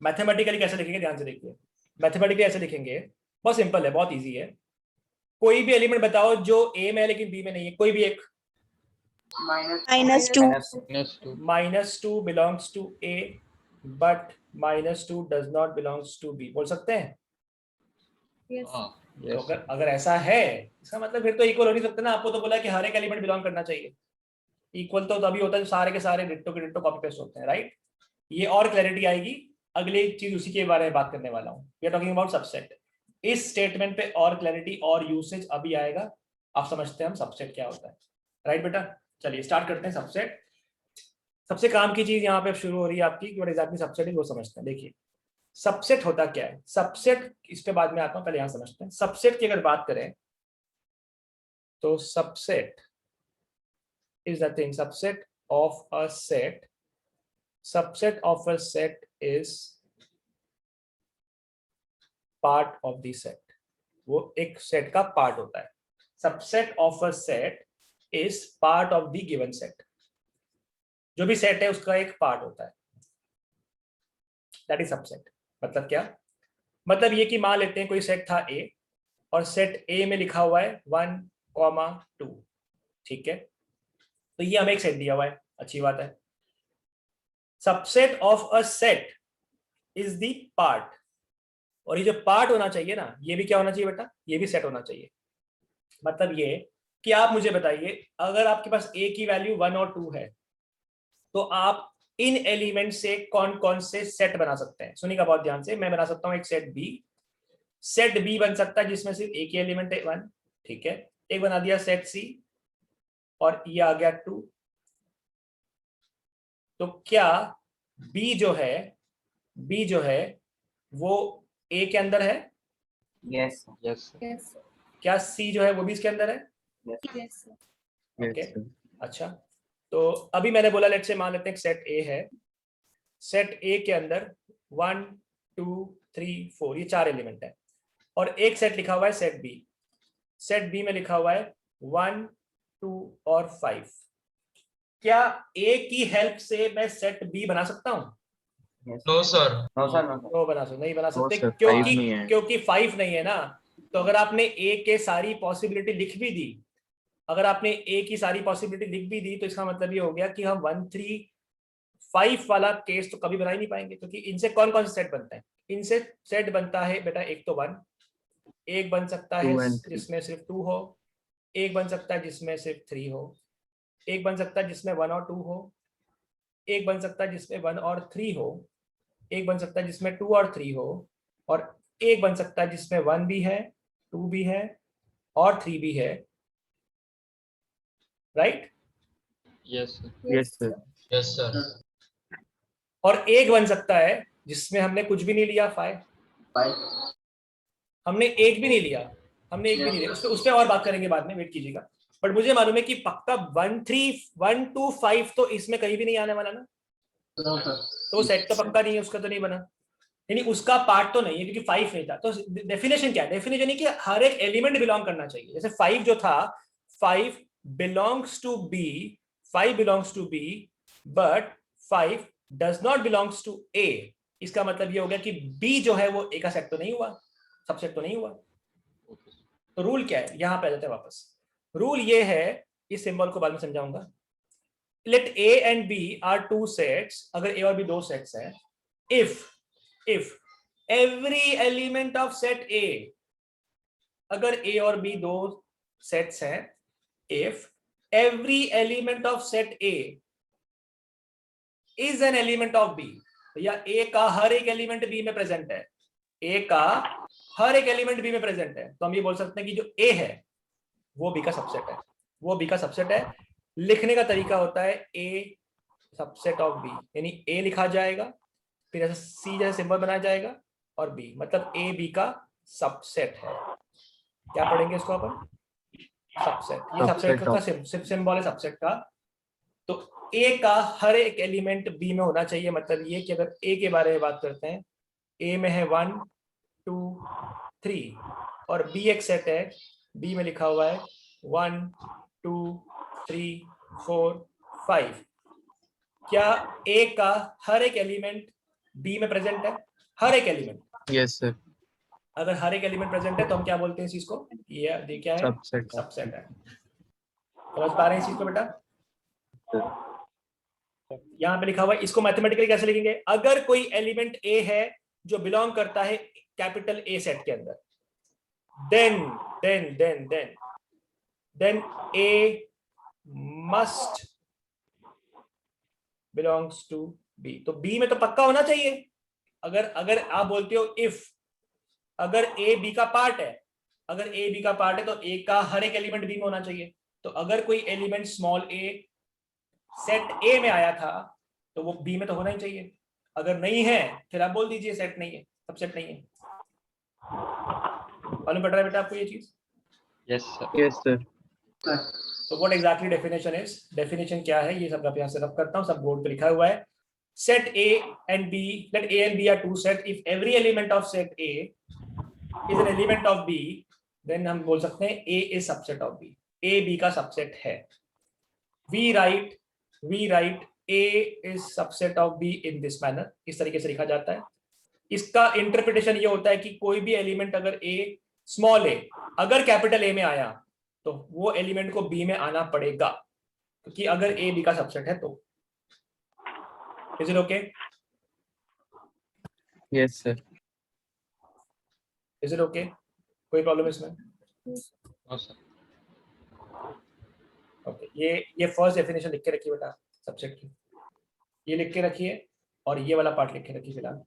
मैथमेटिकली कैसे लिखेंगे ध्यान से देखिए। मैथमेटिकली ऐसे लिखेंगे, बहुत सिंपल है, बहुत इजी है। कोई भी एलिमेंट बताओ जो A में है लेकिन B में नहीं है, कोई भी एक। -2 belongs to A but -2 does not belongs to B, बोल सकते हैं? Yes. तो अगर ऐसा है इसका मतलब फिर तो इक्वल हो नहीं सकता ना। आपको तो बोला कि हर एक एलिमेंट बिलोंग करना चाहिए। इक्वल तो तभी होता है जो सारे के सारे डिट्टो के डिट्टो कॉपी पेस्ट होते हैं, राइट? ये और क्लैरिटी आएगी, अगली चीज उसी के बारे में बात करने वाला हूँ। We are talking about subset. इस स्टेटमेंट पे और क्लैरिटी और यूसेज अभी आएगा, आप समझते हैं हम सबसेट क्या होता है, राइट बेटा? चलिए स्टार्ट करते हैं। सबसेट सबसे काम की चीज यहाँ पे शुरू हो रही है आपकी, व्हाट एग्जैक्टली सबसेट इज वो समझते हैं। देखिए सबसेट होता क्या है। सबसेट इस पे बाद में आता हूँ, पहले यहाँ समझते हैं। सबसेट की अगर बात करें तो subset is the thing, subset of a set, subset of a set is part of the set. वो एक सेट का पार्ट होता है। Subset of a set is part of the given set. जो भी सेट है उसका एक पार्ट होता है, दैट इज सबसेट। मतलब क्या? मतलब ये कि मान लेते हैं कोई सेट था A और सेट A में लिखा हुआ है 1, 2, ठीक है? तो ये हमें एक सेट दिया हुआ है, अच्छी बात है। Subset of a set is the part, और ये जो पार्ट होना चाहिए ना, ये भी क्या होना चाहिए बेटा, ये भी सेट होना चाहिए। मतलब ये कि आप मुझे बताइए, अगर आपके पास ए की वैल्यू 1 और 2 है तो आप इन एलिमेंट से कौन कौन से सेट बना सकते हैं? सुनिएगा बहुत ध्यान से। मैं बना सकता हूं एक सेट बी। सेट बी बन सकता है जिसमें सिर्फ एक ही एलिमेंट है 1, ठीक है। एक बना दिया सेट सी, और ये आ गया 2। तो क्या बी जो है वो ए के अंदर है? Yes. Yes Yes. क्या सी जो है वो भी इसके अंदर है? Yes. ओके, अच्छा। तो अभी मैंने बोला लेट्स से मान लेते हैं सेट ए है। सेट ए के अंदर 1 2 3 4 ये 4 एलिमेंट है, और एक सेट लिखा हुआ है सेट बी। सेट बी में लिखा हुआ है 1 2 और 5। क्या ए की हेल्प से मैं सेट बी बना सकता हूँ? No, sir. No, sir. No, sir. तो बना सकते, नहीं बना सकते, sir, 5 नहीं है। क्योंकि 5 नहीं है ना। तो अगर आपने ए के सारी पॉसिबिलिटी लिख भी दी, अगर आपने ए की सारी पॉसिबिलिटी लिख भी दी, तो इसका मतलब ये हो गया कि हम 1 3 5 वाला केस तो कभी बना ही नहीं पाएंगे, क्योंकि इनसे कौन कौन से सेट बनते हैं? इनसे सेट बनता है बेटा एक तो 1, एक बन सकता है 2 and 3 जिसमें सिर्फ 2 हो, एक बन सकता है जिसमें सिर्फ 3 हो, एक बन सकता है जिसमें 1 और 2 हो, एक बन सकता है जिसमें 1 और 3 हो, एक बन सकता है जिसमें 2 और 3 हो, और एक बन सकता है जिसमें 1 भी है, 2 भी है और 3 भी है, right? Yes yes sir. Yes, sir. और एक बन सकता है जिसमें हमने कुछ भी नहीं लिया, 5। 5. हमने एक भी नहीं लिया, हमने एक भी नहीं लिया। उस पर और बात करेंगे बाद में, वेट कीजिएगा। बट मुझे मालूम है कि पक्का 1 3 1 2 5 तो इसमें कहीं भी नहीं आने वाला ना। No, sir. तो सेट तो पक्का नहीं है, उसका तो नहीं बना, यानी उसका पार्ट तो नहीं है, क्योंकि 5 नहीं था। तो डेफिनेशन क्या है? डेफिनेशन है कि हर एक एलिमेंट बिलोंग करना चाहिए। जैसे 5 जो था, 5 belongs to B, 5 belongs to B, but 5 does not belongs to A. इसका मतलब ये हो गया कि बी जो है वो ए का सेट तो नहीं हुआ, सबसेट तो नहीं हुआ। तो रूल क्या है, यहां पे आ जाते हैं वापस। रूल ये है, इस सिंबल को बाद में समझाऊंगा। Let A and B are 2 sets, अगर ए और बी 2 सेट्स हैं, if every element of set A, अगर A और B 2 सेट्स हैं, if every element of set A is an element of B, या A का हर एक एलिमेंट B में प्रेजेंट है, A का हर एक एलिमेंट B में प्रेजेंट है, तो हम ये बोल सकते हैं कि जो A है वो B का सबसेट है, वो B का सबसेट है। लिखने का तरीका होता है A सबसेट ऑफ B, यानी A लिखा जाएगा, फिर ऐसा सी जैसे सिंबल बनाया जाएगा, और बी, मतलब ए बी का सबसेट है। क्या पढ़ेंगे इसको अपन? सबसेट। ये सबसेट का सिंबल है सबसेट का। तो ए का हर एक एलिमेंट बी में होना चाहिए। मतलब ये कि अगर ए के बारे में बात करते हैं, ए में है 1 2 3, और बी एक सेट है, बी में लिखा हुआ है 1 2 3 4 5। क्या ए का हर एक एलिमेंट बी में प्रेजेंट है? हर एक एलिमेंट? Yes sir. अगर हर एक एलिमेंट प्रेजेंट है तो हम क्या बोलते हैं इस चीज को? ये क्या है? सबसेट। सबसेट है। समझ पा रहे हैं इस चीज को बेटा? यहाँ पे लिखा हुआ है, इसको मैथमेटिकली कैसे लिखेंगे? अगर कोई एलिमेंट ए है जो बिलोंग करता है कैपिटल ए सेट के अंदर, then A must belongs to B. तो बी में तो पक्का होना चाहिए। अगर आप बोलते हो इफ, अगर ए बी का पार्ट है, अगर ए बी का पार्ट है तो ए का हर एक एलिमेंट बी में होना चाहिए। तो अगर कोई एलिमेंट स्मॉल ए सेट ए में आया था तो वो बी में तो होना ही चाहिए। अगर नहीं है फिर आप बोल दीजिए सेट नहीं है, सबसेट नहीं है। मालूम पड़ रहा है बेटा आपको ये चीज? Yes sir. Yes sir. तो what exactly definition is? Definition क्या है ये सब आप यहाँ से रब करता हूँ, सब बोर्ड पे लिखा हुआ है। Set A and B, let A and B are two set. If every element of set A is an element of B, then हम बोल सकते हैं A is subset of B. A B का subset है। We write A is subset of B in this manner. इस तरीके से लिखा जाता है। इसका इंटरप्रिटेशन ये होता है कि कोई भी एलिमेंट अगर A स्मॉल a अगर कैपिटल A में आया तो वो एलिमेंट को B में आना पड़ेगा, क्योंकि अगर A B का सबसेट है तो। Is it okay? Yes sir. Is it okay? कोई प्रॉब्लम इसमें? No sir. ओके, ये फर्स्ट डेफिनेशन लिख के रखिए बेटा सबसेट की, ये लिख के रखिए और ये वाला पार्ट लिख के रखिए फिलहाल।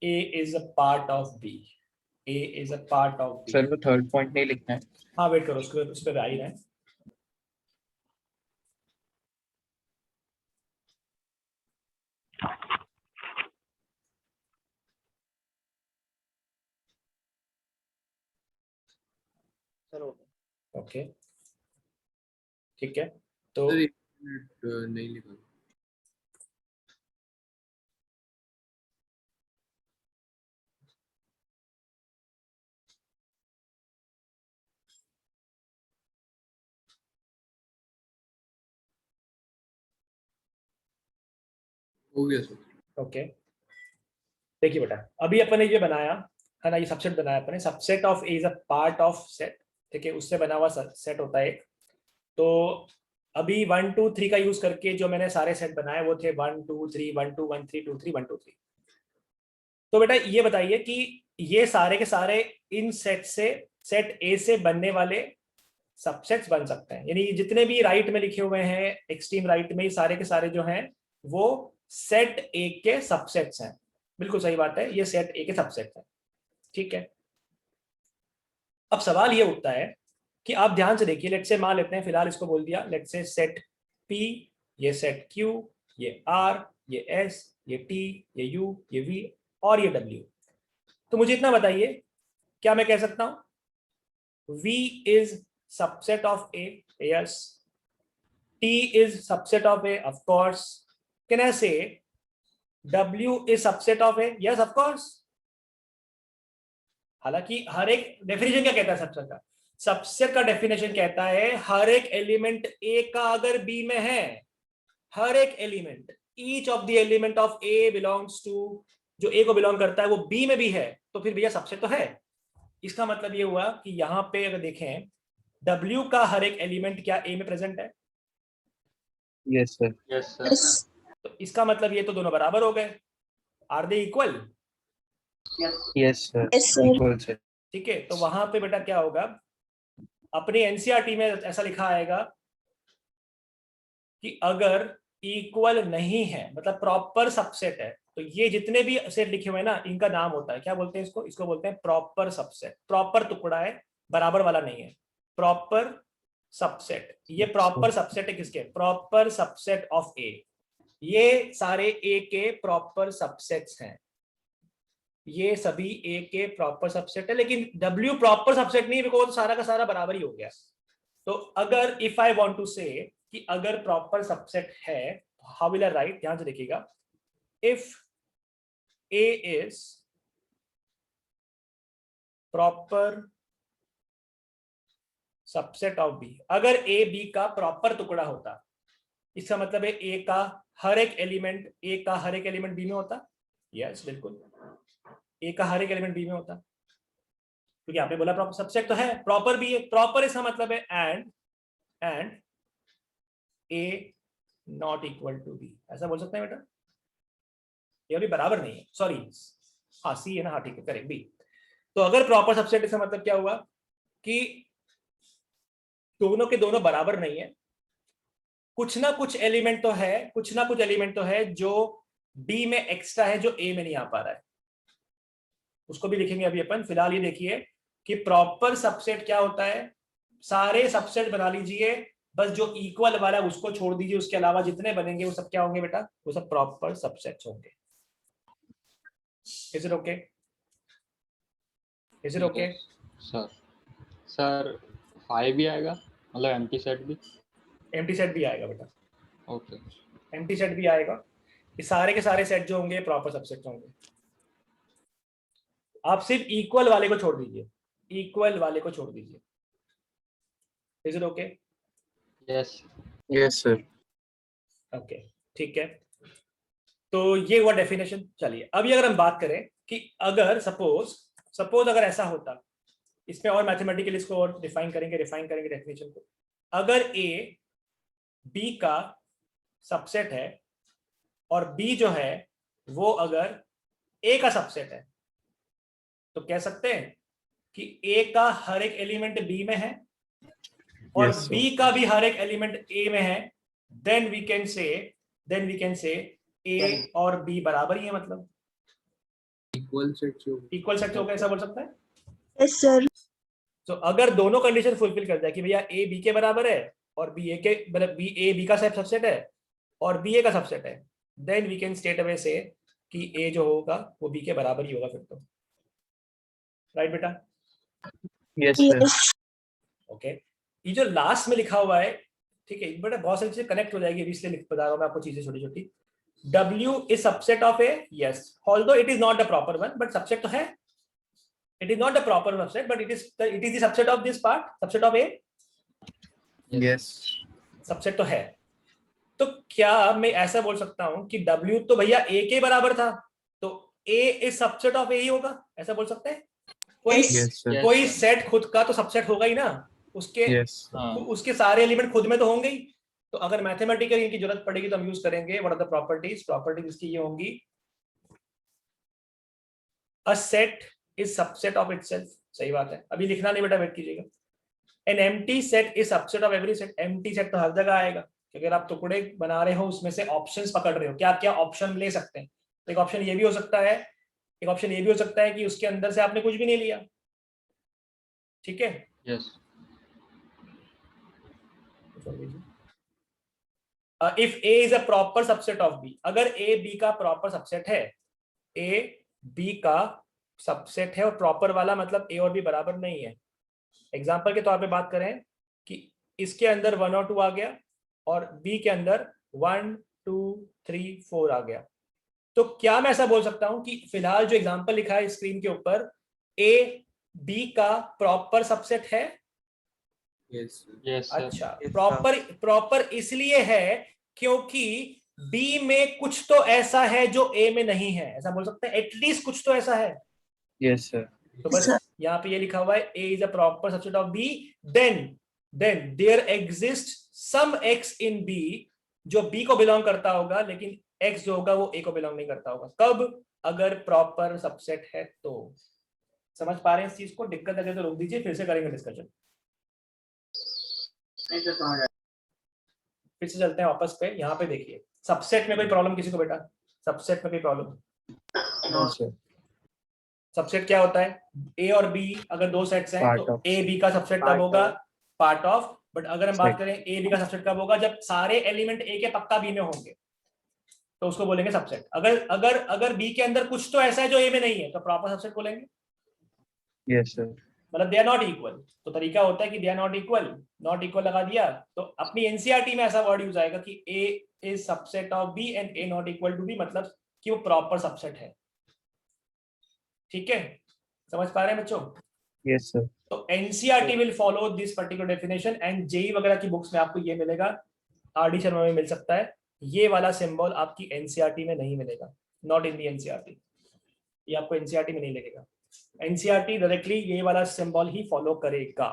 A is a part of B. A is a part of B. Sir वो थर्ड पॉइंट नहीं लिखना है। हाँ वेट करो, उस पर आ ही रहे हैं। ओके ठीक है, तो नहीं लिखा। हो गया सर। ओके देखिए बेटा, अभी अपन ने ये बनाया है ना, ये सबसेट बनाया अपन ने, subset of A is a part of set, ठीक है, उससे बना हुआ सेट होता है एक। तो अभी 1 2 3 का यूज करके जो मैंने सारे सेट बनाए वो थे 1 2 3 1 2 1 3 2 3 1 2 3। तो बेटा ये बताइए कि ये सारे के सारे इन सेट से, सेट ए से बनने वाले सबसेट्स बन सकते हैं, यानी जितने भी राइट में लिखे हुए हैं एक्सट्रीम राइट में, सारे के सारे जो हैं वो सेट ए के सबसेट्स हैं। बिल्कुल सही बात है, ये सेट ए के सबसेट है, ठीक है। अब सवाल ये उठता है कि आप ध्यान से देखिए, लेट से मान लेते हैं फिलहाल इसको बोल दिया, लेट से सेट पी, ये सेट क्यू, ये आर, ये एस, ये टी, ये यू, ये वी और ये डब्ल्यू। तो मुझे इतना बताइए, क्या मैं कह सकता हूं V is subset of A? Yes. T is subset of A? Of course. Can I से W is subset of A? Yes of course. हालांकि हर एक डेफिनेशन क्या कहता है सबसेट का? सबसेट का डेफिनेशन कहता है हर एक एलिमेंट A का अगर B में है, हर एक element, each of the element of A belongs to, जो A को बिलोंग करता है वो B में भी है, तो फिर भैया सबसेट तो है। इसका मतलब ये हुआ कि यहाँ पे अगर देखें W का हर एक एलिमेंट क्या A में प्रेजेंट है? Yes sir. Yes sir. तो इसका मतलब ये तो दोनों बराबर हो गए। Are they equal? Yes sir. Equal sir. ठीक है, तो वहां पे बेटा क्या होगा, अपनी एनसीईआरटी में ऐसा लिखा आएगा कि अगर इक्वल नहीं है, मतलब प्रॉपर सबसेट है, तो ये जितने भी सेट लिखे हुए हैं ना, इनका नाम होता है, क्या बोलते हैं इसको? इसको बोलते हैं प्रॉपर सबसेट। प्रॉपर टुकड़ा है, बराबर वाला नहीं है, प्रॉपर सबसेट। ये प्रॉपर सबसेट है किसके? प्रॉपर सबसेट ऑफ ए। ये सारे ए के प्रॉपर सबसेट्स हैं, ये सभी ए के प्रॉपर सबसेट है, लेकिन डब्ल्यू प्रॉपर सबसेट नहीं, बिकॉज सारा का सारा बराबर ही हो गया। तो अगर इफ आई वांट टू से कि अगर प्रॉपर सबसेट है, हाउ विल आई राइट? ध्यान से देखिएगा, if A is proper subset of B, अगर A B का प्रॉपर टुकड़ा होता, इसका मतलब है A का हर एक एलिमेंट B में होता। यस बिल्कुल, A का हर एक एलिमेंट B में होता, क्योंकि आपने बोला प्रॉपर सबसेट तो है, प्रॉपर भी है। प्रॉपर इसका मतलब है and A not equal to B, ऐसा बोल सकते हैं बेटा? ये भी बराबर नहीं है, सॉरी, हाँ सी है ना, हाँ ठीक है, करेक्ट, बी। तो अगर प्रॉपर सबसेट, इसका मतलब क्या हुआ कि दोनों के दोनों बराबर नहीं है, कुछ ना कुछ एलिमेंट तो है, कुछ ना कुछ एलिमेंट तो है जो बी में एक्स्ट्रा है, जो ए में नहीं आ पा रहा है, उसको भी लिखेंगे अभी अपन। फिलहाल ये देखिए कि प्रॉपर सबसेट क्या होता है, सारे सबसेट बना लीजिए, बस जो इक्वल वाला उसको छोड़ दीजिए, उसके अलावा जितने बनेंगे वो सब क्या होंगे बेटा? वो सब प्रॉपर सबसेट्स होंगे। Is it okay? Is it okay? Sir 5 भी आएगा, मतलब एम्प्टी सेट भी? एम्प्टी सेट भी आएगा बेटा, ओके। एम्प्टी सेट भी आएगा। ये सारे के सारे सेट जो होंगे प्रॉपर सबसेट होंगे। आप सिर्फ इक्वल वाले को छोड़ दीजिए, इक्वल वाले को छोड़ दीजिए। Is it okay? Yes yes sir. Okay ठीक है, तो ये हुआ डेफिनेशन। चलिए अभी अगर हम बात करें कि अगर सपोज अगर ऐसा होता, इसमें और मैथमेटिकली इसको और रिफाइन करेंगे डेफिनेशन को। अगर A B का सबसेट है और B जो है वो अगर A का सबसेट है, तो कह सकते हैं कि A का हर एक एलिमेंट B में है और Yes, sir. B का भी हर एक एलिमेंट A में है, then we can say A और B बराबर ही है, मतलब Equal set इक्वल सेट होगा, ऐसा बोल सकता है। Yes, sir. तो अगर दोनों कंडीशन फुलफिल कर जाए कि भैया A B के बराबर है और B A के मतलब A B का सबसेट है और B A का सबसेट है, then we can straight away से कि A जो होगा वो B के बराबर ही होगा फिर तो, राइट बेटा? Yes, sir. Yes. ओके, ये जो लास्ट में लिखा हुआ है, ठीक है बेटा, बहुत सारी चीजें कनेक्ट हो जाएगी, इसलिए बता रहा हूँ मैं आपको चीजें छोटी छोटी। W is subset of A, yes, although it is not the proper one, but subset तो है। It is not the proper subset, but it is the subset of this part, subset of A, Yes. Subset तो है। तो क्या मैं ऐसा बोल सकता हूं कि W तो भैया A के बराबर था, तो A is subset of A ही होगा, ऐसा बोल सकते हैं? कोई Yes, sir. कोई सेट खुद का तो सबसेट होगा ही ना, उसके Yes. हाँ उसके सारे एलिमेंट खुद में तो होंगे ही। तो अगर मैथमेटिकली इनकी जरूरत पड़ेगी तो हम यूज करेंगे व्हाट आर द प्रॉपर्टीज इसकी ये होंगी, a set is subset of itself. सही बात है, अभी लिखना नहीं बेटा, वेट कीजिएगा। An empty set is subset of every set. Empty set तो हर जगह आएगा, अगर आप टुकड़े बना रहे हो उसमें से ऑप्शंस पकड़ रहे हो, क्या क्या ऑप्शन ले सकते हैं। तो एक ऑप्शन ये भी हो सकता है, एक ऑप्शन ये भी हो सकता है कि उसके अंदर से आपने कुछ भी नहीं लिया, ठीक है। Yes if A is a proper subset of B, अगर A B का प्रॉपर सबसेट है, A B का सबसेट है और प्रॉपर वाला मतलब A और B बराबर नहीं है। एग्जांपल के तौर पे बात करें कि इसके अंदर 1 और 2 आ गया और B के अंदर 1 2 3 4 आ गया, तो क्या मैं ऐसा बोल सकता हूं कि फिलहाल जो एग्जांपल लिखा है स्क्रीन के ऊपर, A B का प्रॉपर सबसेट है? Yes, sir. यस अच्छा, प्रॉपर इसलिए है क्योंकि B में कुछ तो ऐसा है जो A में नहीं है, ऐसा बोल सकते हैं, एटलीस्ट कुछ तो ऐसा है। Yes, sir. तो बस यहाँ पे ये लिखा हुआ है A is a proper subset of B, then there exists some X in B जो B को बिलोंग करता होगा, लेकिन X जो होगा वो A को बिलोंग नहीं करता होगा। कब? अगर प्रॉपर सबसेट है तो। समझ पा रहे हैं इस चीज को? दिक्कत लगे तो रोक दीजिए, फिर से करेंगे डिस्कशन। फिर से चलते हैं वापस पे, यहाँ पे देखिए सबसेट में कोई प्रॉब्लम किसी को बेटा? सबसेट में कोई प्रॉब्लम? No, sir. सबसेट क्या होता है? A और B अगर दो सेट्स हैं Part तो of. A B का सबसेट कब होगा? Part of. बट अगर हम बात Set. करें A B का सबसेट कब होगा? जब सारे एलिमेंट A के पक्का B में होंगे, तो उसको बोलेंगे सबसेट। अगर B के अंदर कुछ तो ऐसा है जो A में नहीं है, तो प्रॉपर सबसेट बोलेंगे। Yes, sir. मतलब दे आर नॉट इक्वल, तो तरीका होता है कि दे आर नॉट इक्वल लगा दिया, तो अपनी एनसीईआरटी में ऐसा वर्ड यूज आएगा कि A is subset of B and A not equal to B, मतलब कि वो प्रॉपर सबसेट है। ठीक है, समझ पा रहे हैं बच्चों? Yes, sir. तो NCERT will follow this particular definition and JEE वगैरह की बुक्स में आपको ये मिलेगा, आरडी शर्मा में मिल सकता है, ये वाला सिंबल आपकी एनसीईआरटी में नहीं मिलेगा, नॉट इन दी एनसीईआरटी, ये आपको एनसीईआरटी में नहीं लगेगा। एनसीईआरटी डायरेक्टली ये वाला सिंबल ही फॉलो करेगा।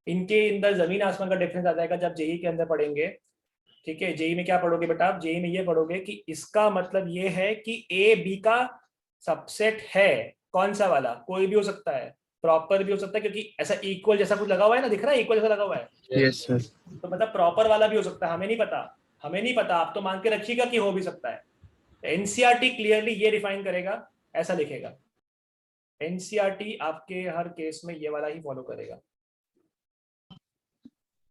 इनके अंदर जमीन आसमान का डिफरेंस आ जाएगा जब जेई के अंदर पढ़ेंगे। ठीक है, जेई में क्या पढ़ोगे बेटा आप? जेई में ये पढ़ोगे कि इसका मतलब ये है कि ए बी का सबसेट है। कौन सा वाला? कोई भी हो सकता है, प्रॉपर भी हो सकता है, क्योंकि ऐसा इक्वल जैसा कुछ लगा हुआ है ना, दिख रहा है इक्वल जैसा लगा हुआ है, Yes, sir. तो मतलब प्रॉपर वाला भी हो सकता है, हमें नहीं पता, आप तो मान के रखिएगा कि हो भी सकता है। एनसीईआरटी क्लियरली ये डिफाइन करेगा, ऐसा लिखेगा। एनसीईआरटी आपके हर केस में ये वाला ही फॉलो करेगा।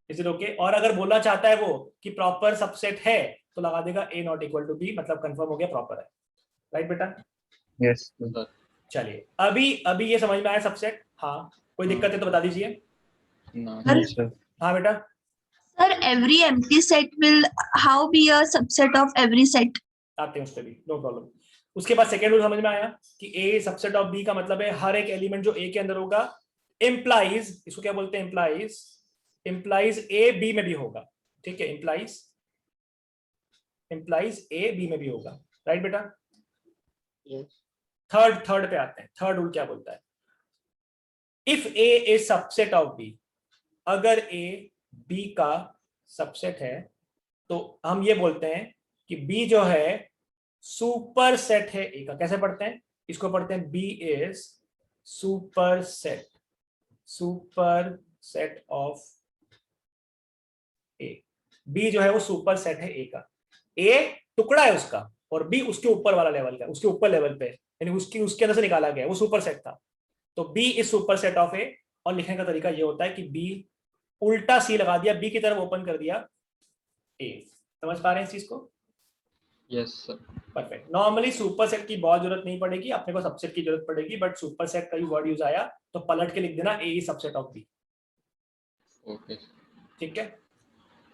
Is it okay? और अगर बोलना चाहता है वो कि प्रॉपर सबसेट है, तो लगा देगा A not equal to B, मतलब कंफर्म हो गया प्रॉपर है। राइट बेटा? Yes, sir. चलिए, अभी ये समझ में आया सबसेट? हाँ, कोई दिक्कत है तो बता दीजिए। ना No, sir. हाँ बेटा, Sir, every empty set will how be a subset of every set? आते हैं उस पर भी, नो प्रॉब्लम। उसके बाद सेकेंड रूल समझ में आया कि A सबसेट ऑफ B का मतलब है हर एक एलिमेंट जो A के अंदर होगा इम्प्लाइज, इसको क्या बोलते हैं? इम्प्लाइज A B में भी होगा। ठीक है, इम्प्लाइज A B में भी होगा। राइट बेटा? थर्ड पे आते हैं। थर्ड रूल क्या बोलता है? If A is subset of B, अगर A बी का सबसेट है तो हम ये बोलते हैं कि बी जो है सुपर सेट है ए का। कैसे पढ़ते हैं इसको? पढ़ते हैं B is super set of A. B जो है वो सुपर सेट है ए का। ए टुकड़ा है उसका और बी उसके ऊपर वाला लेवल का, उसके ऊपर लेवल पे, यानी उसके अंदर से निकाला गया, वो सुपर सेट था। तो B is super set of A. और लिखने का तरीका ये होता है कि बी उल्टा सी लगा दिया, बी की तरफ ओपन कर दिया ए। समझ पा रहे हैं इस चीज को? Yes sir. Perfect. Normally super set की बहुत जरूरत नहीं पड़ेगी, अपने को सबसेट की जरूरत पड़ेगी, बट सुपर सेट का ही वर्ड यूज आया तो पलट के लिख देना A is subset of B. Okay ठीक है,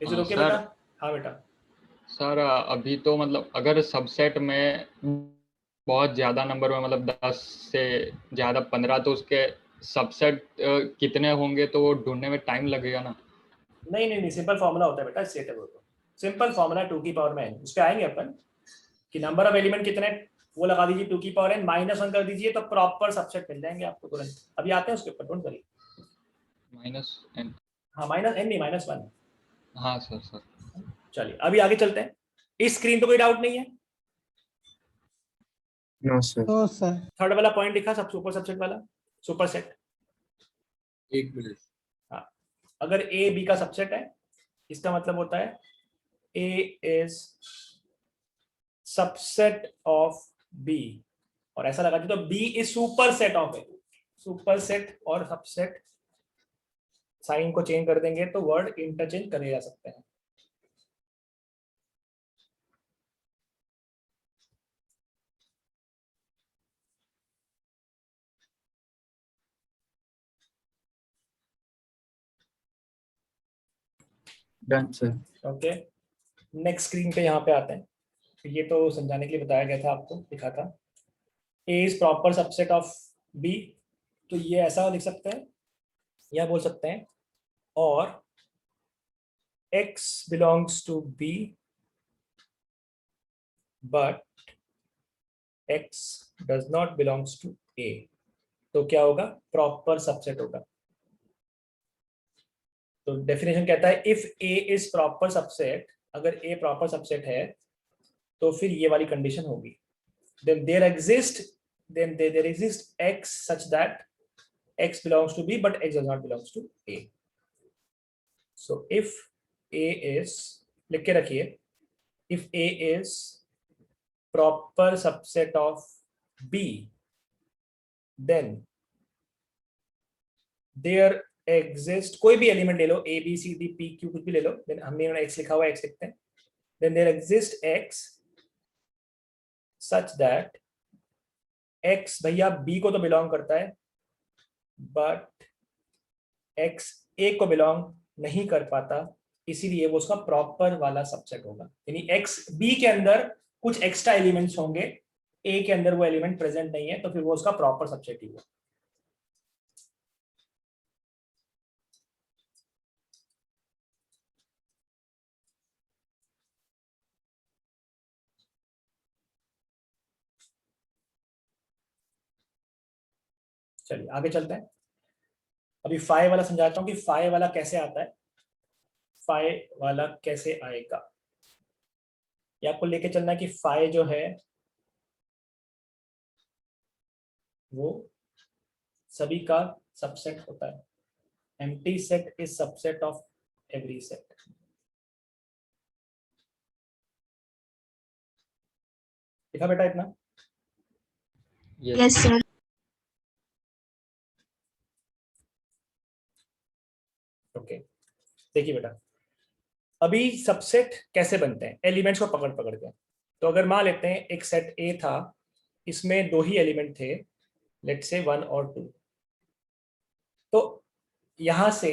इज हाँ, ओके सर। बेटा? हाँ बेटा। सर अभी तो मतलब अगर सबसेट में बहुत ज्यादा नंबर में मतलब 10 से ज्यादा 15 तो उसके सबसेट कितने होंगे तो वो ढूंढने में टाइम लगेगा ना? नहीं, सिंपल फॉर्मूला होता है बेटा सेट है वो तो। सिंपल फॉर्मूला 2 की पावर में n, उस पे आएंगे अपन कि नंबर ऑफ एलिमेंट कितने, वो लगा दीजिए 2 की पावर n -1 कर दीजिए तो प्रॉपर सबसेट मिल जाएंगे आपको तुरंत। अभी आते हैं उसके ऊपर, डोंट वरी। -n। हाँ -n नहीं -1। हाँ सर। चलिए अभी आगे चलते हैं। इस स्क्रीन पे कोई डाउट नहीं है? No, sir. तो सर थर्ड वाला पॉइंट लिखा सब सुपर सबसेट वाला, सुपर सेट। एक मिनट। हाँ, अगर ए बी का सबसेट है इसका मतलब होता है A is subset of B, और ऐसा लगा तो B is super set of A. Super set और सबसेट साइन को चेंज कर देंगे तो वर्ड इंटरचेंज करे जा सकते हैं। Done, sir. Okay, next screen पे यहाँ पे आते हैं। तो ये तो समझाने के लिए बताया गया था आपको, लिखा था A is proper subset of B. तो ये ऐसा लिख सकते हैं या बोल सकते हैं और x belongs to b but x does not belongs to a। तो क्या होगा? प्रॉपर सबसेट होगा। तो डेफिनेशन कहता है if a is proper subset, अगर a प्रॉपर सबसेट है तो फिर ये वाली कंडीशन होगी, then there exists x such that x belongs to b but x does not belongs to a। so if a is, लिख के रखिए, if a is proper subset of b then there exist, कोई भी element ले लो a b c d p q कुछ भी ले लो, then हमने x लिखा हुआ x लिखते हैं, then there exists x such that x भैया b को तो बिलोंग करता है बट x a को बिलोंग नहीं कर पाता, इसीलिए वो उसका प्रॉपर वाला सबसेट होगा। यानी x b के अंदर कुछ एक्स्ट्रा एलिमेंट्स होंगे, a के अंदर वो एलिमेंट प्रेजेंट नहीं है, तो फिर वो उसका प्रॉपर सबसेट ही हुआ। चलिए आगे चलते हैं। अभी फाइव वाला समझाता हूँ कि फाइव वाला कैसे आता है। फाइव वाला कैसे आएगा ये आपको लेके चलना है कि फाइव जो है वो सभी का सबसेट होता है। Empty set is subset of every set. लिखा बेटा इतना? Yes, sir. ओके, देखिए बेटा अभी सबसेट कैसे बनते हैं, एलिमेंट्स को पकड़ पकड़ के। तो अगर मान लेते हैं एक सेट ए था, इसमें दो ही एलिमेंट थे, लेट्स से 1 और 2। तो यहां से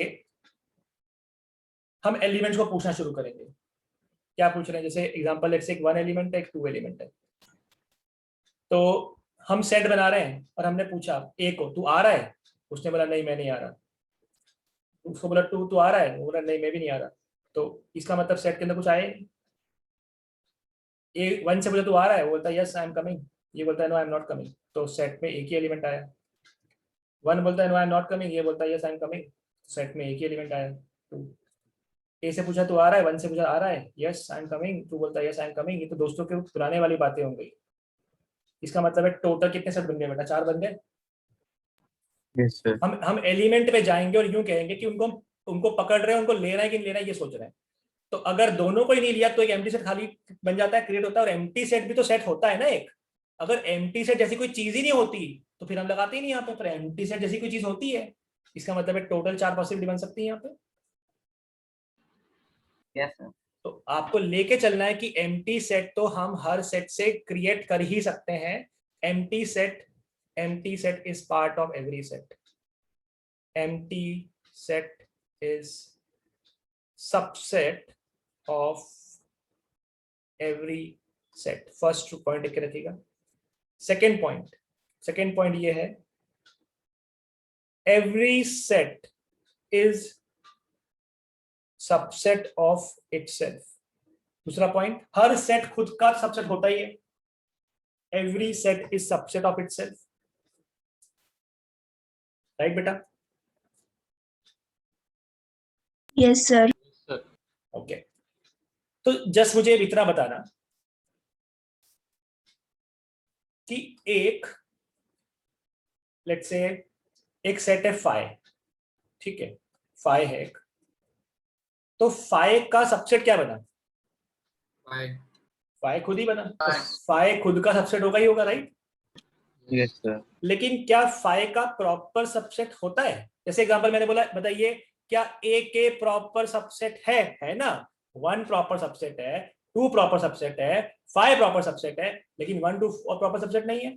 हम एलिमेंट्स को पूछना शुरू करेंगे। क्या पूछ रहे हैं? जैसे एग्जांपल लेट्स से एक 1 एलिमेंट है, एक 2 एलिमेंट है। तो हम सेट बना रहे हैं और हमने पूछा ए को तू आ रहा है, उसने बोला नहीं मैं नहीं आ रहा। उसको बोला तू आ रहा है, वो बोला नहीं मैं भी नहीं आ रहा। तो इसका मतलब सेट के अंदर कुछ आए। ए 1 से बोला तू आ रहा है, वो बोलता है यस आई एम कमिंग, ये बोलता है no I am not coming, तो सेट में एक ही एलिमेंट आया। 1 बोलता है no I am not coming, ये बोलता है yes I am coming, set में एक ही एलिमेंट आया 2। ए से पूछा तो आ रहा है, 1 से पूछा आ रहा है, यस आई एम कमिंग, तू बोलता है यस आई एम कमिंग। ये तो दोस्तों के पुराने वाली बातें हो गई। इसका मतलब है टोटल कितने सेट बन गए बेटा? 4 बन गए। Yes, sir. हम एलिमेंट पे जाएंगे और यूं कहेंगे कि उनको पकड़ रहे हैं, उनको लेना है कि नहीं लेना है, ये सोच रहे हैं। तो अगर दोनों को ही नहीं लिया तो एक एम्प्टी सेट खाली बन जाता है, क्रिएट होता है। और एम्प्टी सेट भी तो सेट होता है ना एक। अगर एम्प्टी सेट जैसी कोई चीज ही नहीं होती तो फिर हम लगाते ही नहीं यहाँ पे, पर एम्प्टी सेट जैसी कोई चीज होती है, इसका मतलब है टोटल 4 पॉसिबिलिटी बन सकती है यहाँ पे। Yes, sir. तो आपको लेके चलना है कि एम्प्टी सेट तो हम हर सेट से क्रिएट कर ही सकते हैं। Empty set is part of every set. Empty set is subset of every set. First point लिख के रखिएगा। सेकेंड पॉइंट ये है, every set is subset of itself. दूसरा पॉइंट, हर सेट खुद का सबसेट होता ही है। Every set is subset of itself. Right बेटा? Yes, sir. ओके तो जस्ट मुझे इतना बताना कि एक लेट्स से एक सेट है फाई, ठीक है, फाई है एक, तो फाई का सबसेट क्या बना? Five. फाई खुद ही बना, तो फाई खुद का सबसेट होगा ही होगा, राइट? Yes, sir. लेकिन क्या फाई का प्रॉपर सबसेट होता है? जैसे एग्जांपल मैंने बोला, बताइए क्या ए के प्रॉपर सबसेट है ना? 1 प्रॉपर सबसेट है, 2 प्रॉपर सबसेट है, 5 प्रॉपर सबसेट है, लेकिन 1 2 और प्रॉपर सबसेट नहीं है।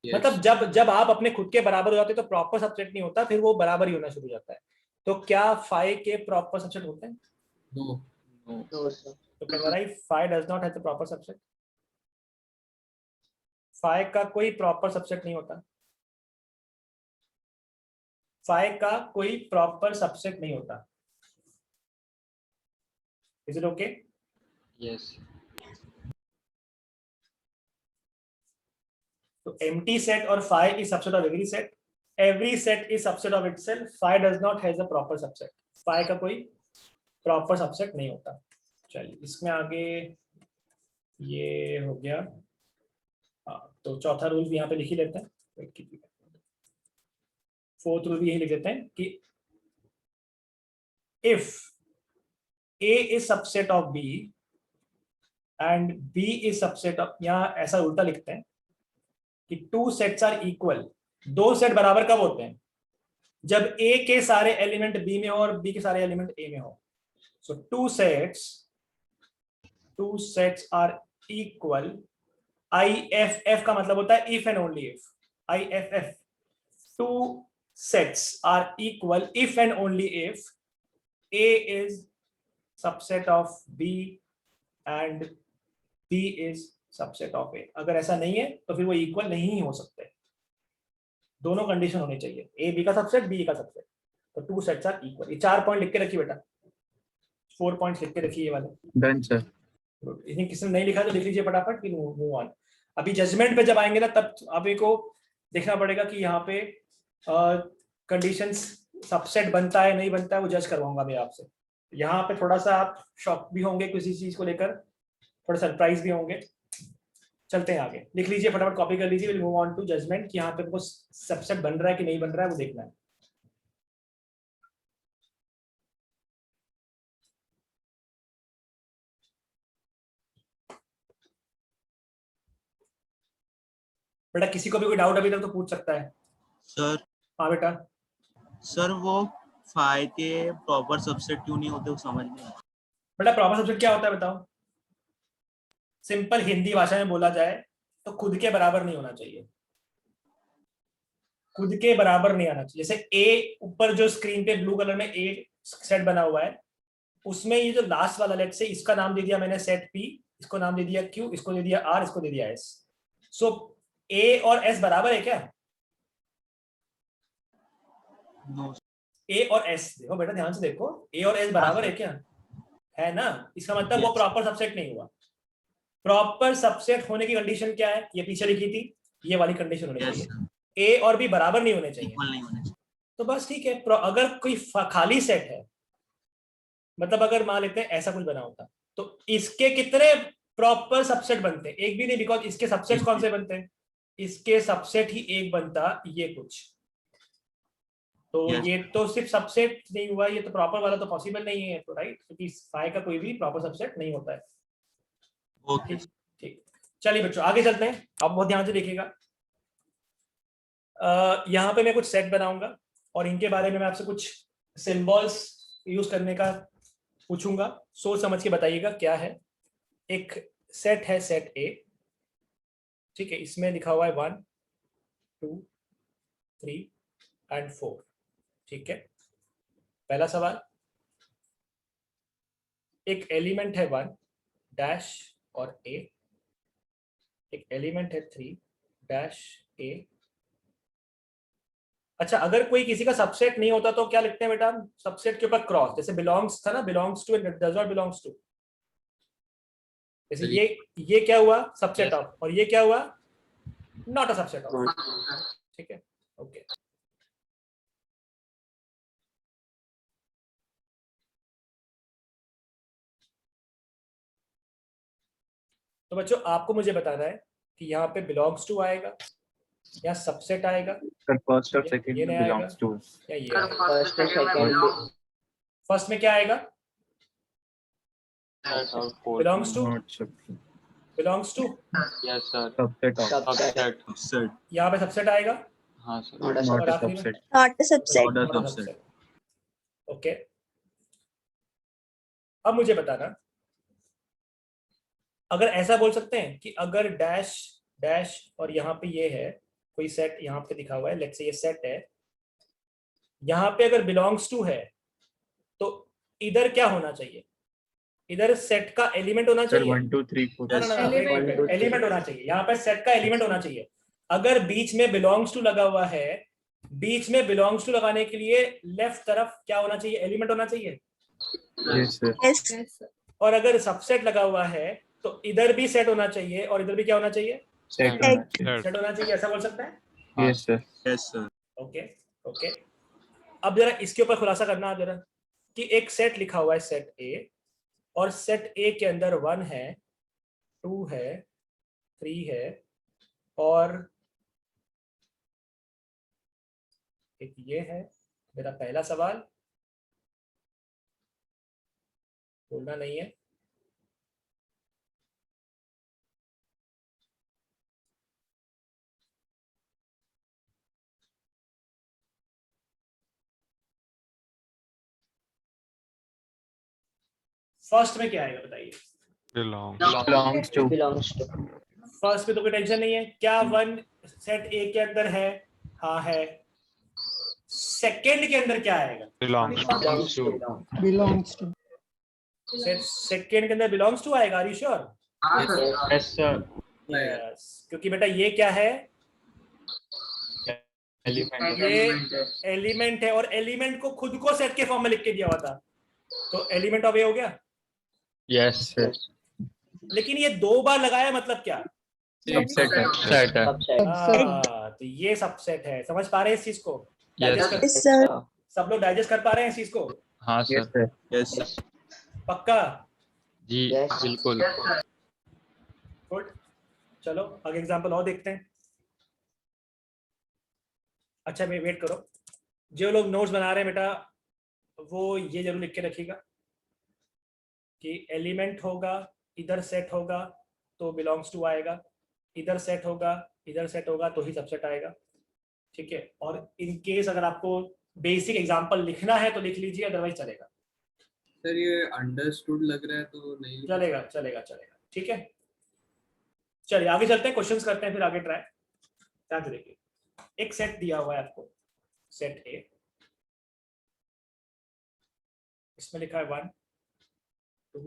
Yes. मतलब जब आप अपने खुद के बराबर हो जाते हो तो प्रॉपर सबसेट नहीं होता, फिर वो बराबर ही होना शुरू हो जाता है। तो क्या फाई के प्रॉपर सबसेट होते हैं? No. No, sir. तो can write phi does not have the proper subset. Phi का कोई प्रॉपर सबसेट नहीं होता। फाई का कोई प्रॉपर सबसेट नहीं होता। Is it okay? Yes. तो empty set और phi is subset of every set. Every set is subset of itself. Phi does not has a proper subset. Phi का कोई proper subset नहीं होता। चलिए इसमें आगे ये हो गया। हाँ, तो चौथा रूल भी यहाँ पे लिख ही लेते हैं। फोर्थ रूल भी यही लिख देते हैं कि if A is subset of B and B is subset of, यहाँ ऐसा उल्टा लिखते हैं कि 2 सेट्स आर इक्वल। 2 सेट बराबर कब होते हैं? जब A के सारे एलिमेंट B में हो और B के सारे एलिमेंट A में हो। So 2 sets are equal. IFF का मतलब होता है if and only if. IFF 2 sets are equal if and only if A is subset of B and B is subset of A. अगर ऐसा नहीं है तो फिर वो इक्वल नहीं हो सकते। दोनों कंडीशन होनी चाहिए, ए बी का सबसेट, बी का सबसेट। तो 2 सेट्स आर इक्वल। ये 4 पॉइंट लिख के रखिए बेटा, 4 पॉइंट्स लिख के रखिए ये वाले। Done, sir. इन्हें किसी ने नहीं लिखा तो लिख लीजिए फटाफट, फिर मूव ऑन। अभी जजमेंट पे जब आएंगे ना तब अभी को देखना पड़ेगा कि यहाँ पे कंडीशंस सबसेट बनता है नहीं बनता है, वो जज करवाऊंगा मैं आपसे। यहाँ पे थोड़ा सा आप शॉक भी होंगे किसी चीज को लेकर, थोड़ा सरप्राइज भी होंगे। चलते हैं आगे, लिख लीजिए फटाफट, कॉपी कर लीजिए। Will move on to judgement कि यहाँ पे हमको सबसेट बन रहा है कि नहीं बन रहा है, वो देखना है। बेटा किसी को भी कोई डाउट अभी तक तो पूछ सकता है। सर हाँ बेटा। सर वो फाई के प्रॉपर सबसेट क्यों नहीं होते, वो समझ नहीं आता। बेटा प्रॉपर सबसेट क्या होता है बताओ? सिंपल हिंदी भाषा में बोला जाए तो खुद के बराबर नहीं होना चाहिए। खुद के बराबर नहीं आना चाहिए। जैसे ए ऊपर जो स्क्रीन पे ब्लू कलर में ए सेट बना हुआ है, उसमें ये जो लास्ट वाला लेट से इसका नाम दे दिया मैंने सेट पी, इसको नाम दे दिया क्यू, इसको दे दिया आर, इसको दे दिया एस। सो ए और एस बराबर है क्या? नो। ए और एस देखो बेटा, ध्यान से देखो, ए और एस बराबर है क्या? है ना? इसका मतलब वो प्रॉपर सबसेट नहीं हुआ। प्रॉपर सबसेट होने की कंडीशन क्या है? ये पीछे लिखी थी, ये वाली कंडीशन होनी चाहिए। ए और बी बराबर नहीं होने चाहिए। इक्वल नहीं होने चाहिए। तो बस ठीक है। अगर कोई खाली सेट है, मतलब अगर मान लेते हैं ऐसा कुछ बना होता तो इसके कितने प्रॉपर सबसेट बनते हैं? एक भी नहीं, बिकॉज इसके सबसेट कौन से बनते हैं? इसके सबसेट ही एक बनता, ये कुछ। तो Yes. ये तो सिर्फ सबसेट नहीं हुआ, ये तो प्रॉपर वाला तो पॉसिबल नहीं है, तो राइट, क्योंकि फाई का कोई भी प्रॉपर सबसेट नहीं होता है। ओके ठीक, चलिए बच्चों आगे चलते हैं। आप बहुत ध्यान से देखिएगा। यहाँ पे मैं कुछ सेट बनाऊंगा और इनके बारे में मैं आपसे कुछ सिंबल्स यूज करने का पूछूंगा, सोच समझ के बताइएगा क्या है। एक सेट है, सेट ए, ठीक है, इसमें लिखा हुआ है 1 2 3 एंड 4, ठीक है। पहला सवाल, एक एलिमेंट है 1 डैश और ए, एक एलिमेंट है 3 डैश ए। अच्छा, अगर कोई किसी का सबसेट नहीं होता तो क्या लिखते हैं बेटा? सबसेट के ऊपर क्रॉस, जैसे बिलोंग्स था ना, belongs to and does not belongs to. जैसे ये क्या हुआ? सबसेट ऑफ, और ये क्या हुआ? नॉट अ सबसेट ऑफ, ठीक है, ओके। तो बच्चों आपको मुझे बताना है कि यहाँ पे बिलोंग्स टू आएगा या सबसेट आएगा, सर फर्स्ट और ये सेकंड नहीं में आएगा बिलोंग्स टू। या ये आएगा? फर्स्ट और सेकंड फर्स्ट में क्या आएगा? बिलोंग्स टू, नॉट सब belongs to, yes sir, subset of subset, subset यहाँ पे सबसेट आएगा, हाँ सर, नॉट और अ आखिरी में subset. Not a subset. Order not a subset subset. Okay, अब मुझे बताना, अगर ऐसा बोल सकते हैं कि अगर डैश डैश और यहाँ पे ये है कोई सेट, यहाँ पे दिखा हुआ है, लेट्स से ये सेट है, यहाँ पे अगर बिलोंग्स टू है तो इधर क्या होना चाहिए? इधर सेट का एलिमेंट होना सर चाहिए, 1 2 3 4 एलिमेंट होना चाहिए, यहाँ पे सेट का एलिमेंट होना चाहिए। अगर बीच में बिलोंग्स टू लगा हुआ है, बीच में बिलोंग्स टू लगाने के लिए लेफ्ट तरफ क्या होना चाहिए? एलिमेंट होना चाहिए। Yes sir. Yes. Yes, sir. और अगर सबसेट लगा हुआ है तो इधर भी सेट होना चाहिए और इधर भी क्या होना चाहिए? सेट सेट होना चाहिए, ऐसा बोल सकते हैं। Yes sir. Yes sir okay okay, अब जरा इसके ऊपर खुलासा करना आप जरा, कि एक सेट लिखा हुआ है सेट ए, और सेट ए के अंदर 1 है, 2 है, 3 है, और एक ये है। मेरा पहला सवाल, बोलना नहीं है, फर्स्ट में क्या आएगा बताइए? Belongs to. belongs to first में तो कोई टेंशन नहीं है, क्या 1 सेट ए के अंदर है? हाँ है। सेकंड के अंदर क्या आएगा? belongs to belongs to second के अंदर बिलोंग्स टू आएगा, are you sure? Yes sir, yes, क्योंकि बेटा ये क्या है? एलिमेंट, ये एलिमेंट है, और एलिमेंट को खुद को सेट के फॉर्म में लिख के दिया हुआ था, तो एलिमेंट ऑफ ए हो गया। यस सर, लेकिन ये 2 बार लगाया, मतलब क्या? सबसेट है। सबसेट है, subset तो ये सबसेट है। समझ पा रहे हैं इस चीज को? यस Digest कर- Yes, sir. सब लोग डाइजेस्ट कर पा रहे हैं इस चीज को? हाँ यस सर, सर। यस पक्का? जी Yes. बिल्कुल, गुड, चलो आगे एग्जांपल और देखते हैं। अच्छा वेट करो, जो लोग नोट्स बना रहे हैं बेटा, वो ये जरूर लिख के रखिएगा कि एलिमेंट होगा, इधर सेट होगा तो बिलोंग्स टू आएगा, इधर सेट होगा, इधर सेट होगा तो ही सबसेट आएगा, ठीक है। और इन केस अगर आपको बेसिक एग्जांपल लिखना है तो लिख लीजिए, अदरवाइज चलेगा। सर ये अंडरस्टूड लग रहा है तो नहीं लिखा। चलेगा चलेगा चलेगा, ठीक है। चलिए आगे चलते हैं, क्वेश्चंस करते हैं, फिर आगे ट्राई। ध्यान से देखिए, एक सेट दिया हुआ है आपको, सेट ए, इसमें लिखा है 1 2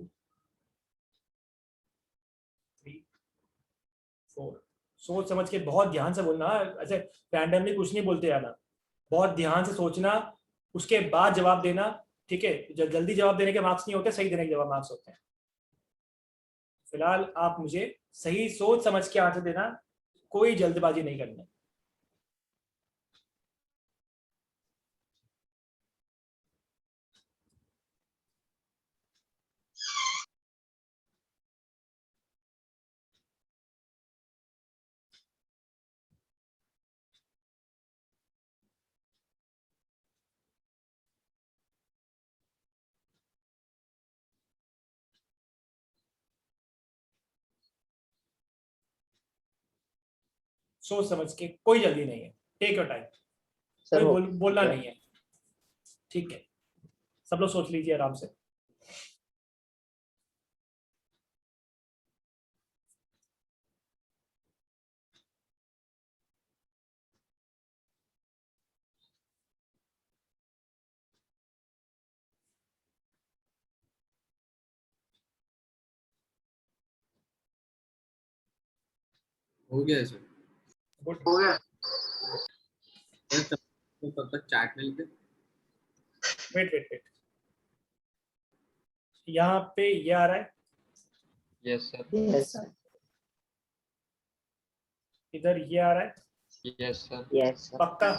3 4। सोच समझ के बहुत ध्यान से बोलना, ऐसे रैंडमली कुछ नहीं बोलते जाना, बहुत ध्यान से सोचना, उसके बाद जवाब देना, ठीक है। जल्दी जवाब देने के मार्क्स नहीं होते, सही देने के जवाब मार्क्स होते हैं। फिलहाल आप मुझे सही सोच समझ के आंसर देना, कोई जल्दबाजी नहीं करनी। सोच समझ के, कोई जल्दी नहीं है, टेक योर टाइम, सर कोई वो बोलना नहीं है, ठीक है? सब लोग सोच लीजिए आराम से। हो गया है सर। गुड। तो तब तक चैट में लिखे। वेट, यहाँ पे ये आ रहा है, यस सर, यस इधर ये आ रहा है, यस सर, यस पक्का?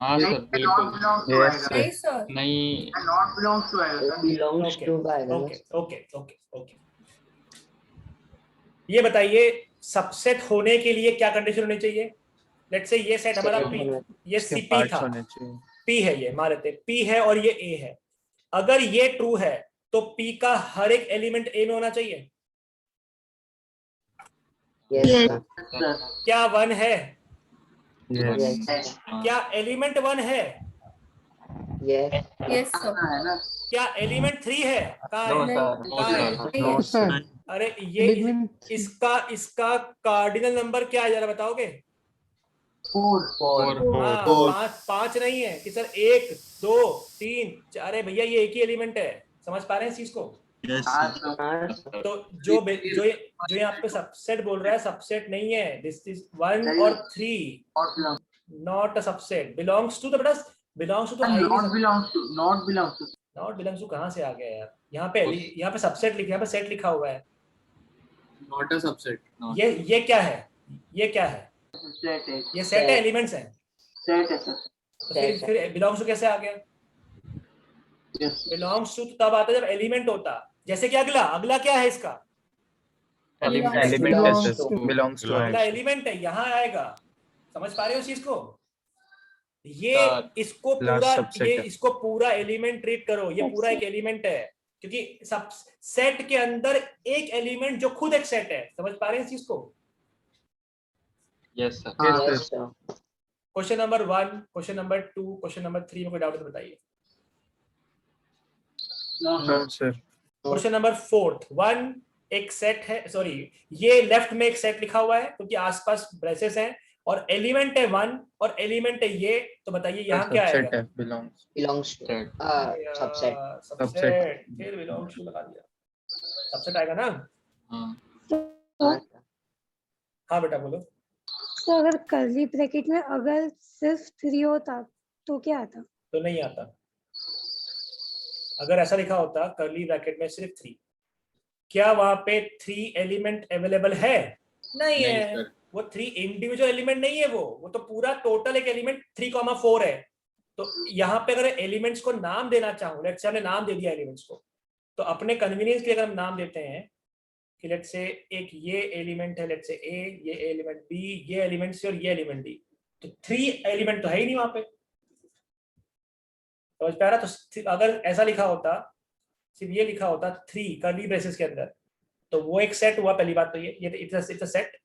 हाँ सर बिल्कुल। Yes, sir. नहीं सर, नहीं बिलोंग्स ओके टू का आएगा ना। ओके। ये बताइए सबसेट होने के लिए क्या कंडीशन होनी चाहिए? लेट्स से ये सेट हमारा Second पी, होना- ये इसके सीपी पार्ट्स था, होने चाहिए। पी है, ये मान लेते हैं पी है और ये ए है। अगर ये ट्रू है तो पी का हर एक एलिमेंट ए में होना चाहिए। Yes, Yes. sir. क्या 1 है? Yes. Yes. क्या एलिमेंट 1 है? Yes. यस सर, क्या एलिमेंट 3 है? कहाँ है? नहीं, कहाँ है? No, No, sir. अरे ये Element इसका कार्डिनल नंबर क्या है, जरा बताओगे? फोर हाँ, पांच नहीं है कि सर 1 2 3, अरे भैया ये एक ही एलिमेंट है, समझ पा रहे हैं इस चीज को? Yes, sir. तो जो यहाँ पे सबसेट बोल रहा है, सबसेट नहीं है, दिस इज 1 और 3, not a subset, belongs to. तो बेटा बिलोंग्स टू तो नॉट बिलोंग्स टू कहाँ से आ गया यार? यहाँ पे सबसेट लिखा, यहाँ पे सेट लिखा हुआ है। Not a subset. ये क्या है? ये क्या है? ये सेट है, एलिमेंट्स हैं। तो फिर बिलोंग्स टू कैसे आ गया? बिलोंग्स टू तब आता है जब एलिमेंट होता। जैसे कि अगला क्या है इसका? Element Belongs is to. belongs to अगला है। एलिमेंट है, यहाँ आएगा। समझ पा रहे हो इस चीज को? ये इसको Last पूरा, subset ये है। इसको पूरा एलिमेंट ट्रीट करो, ये पूरा एक एलिमेंट है, क्योंकि सब सेट के अंदर एक एलिमेंट जो खुद एक सेट है। समझ पा रहे हैं इस चीज को? Yes sir, Yes, sir. Question number 1, question number 2, question number 3 में कोई डाउट है तो बताइए। No, sir. क्वेश्चन नंबर 4, 1 एक सेट है, सॉरी ये लेफ्ट में एक सेट लिखा हुआ है क्योंकि आसपास ब्रेसेस हैं, और एलिमेंट है 1 और एलिमेंट है ये, तो बताइए यहाँ क्या Subset आएगा? है, belongs. Belongs to. Subset. Subset, फिर बिलोंग्स टू लगा दिया, सबसेट आएगा ना? हाँ हाँ बेटा बोलो। तो अगर कर्ली ब्रैकेट में अगर सिर्फ 3 होता तो क्या आता? तो नहीं आता। अगर ऐसा लिखा होता कर्ली ब्रैकेट में सिर्फ 3, क्या वहां पे 3 एलिमेंट अवेलेबल है? नहीं है, सर। वो 3 इंडिविजुअल एलिमेंट नहीं है, वो तो पूरा टोटल एक एलिमेंट 3,4 है। तो यहाँ पे अगर एलिमेंट्स को नाम देना चाहूँ, लेट्स से हमने नाम दे दिया एलिमेंट्स को, तो अपने कन्वीनियंस के लिए अगर हम नाम देते हैं कि लेट्स से एक ये एलिमेंट है, लेट्स से ए, ये एलिमेंट बी, ये एलिमेंट सी और ये एलिमेंट डी, तो 3 एलिमेंट तो है ही नहीं वहां पे। समझ पा रहा? तो अगर ऐसा लिखा होता, सिर्फ ये लिखा होता 3 कर्ली ब्रेसेस के अंदर, तो वो एक सेट हुआ। पहली बात तो ये इट्स अ सेट,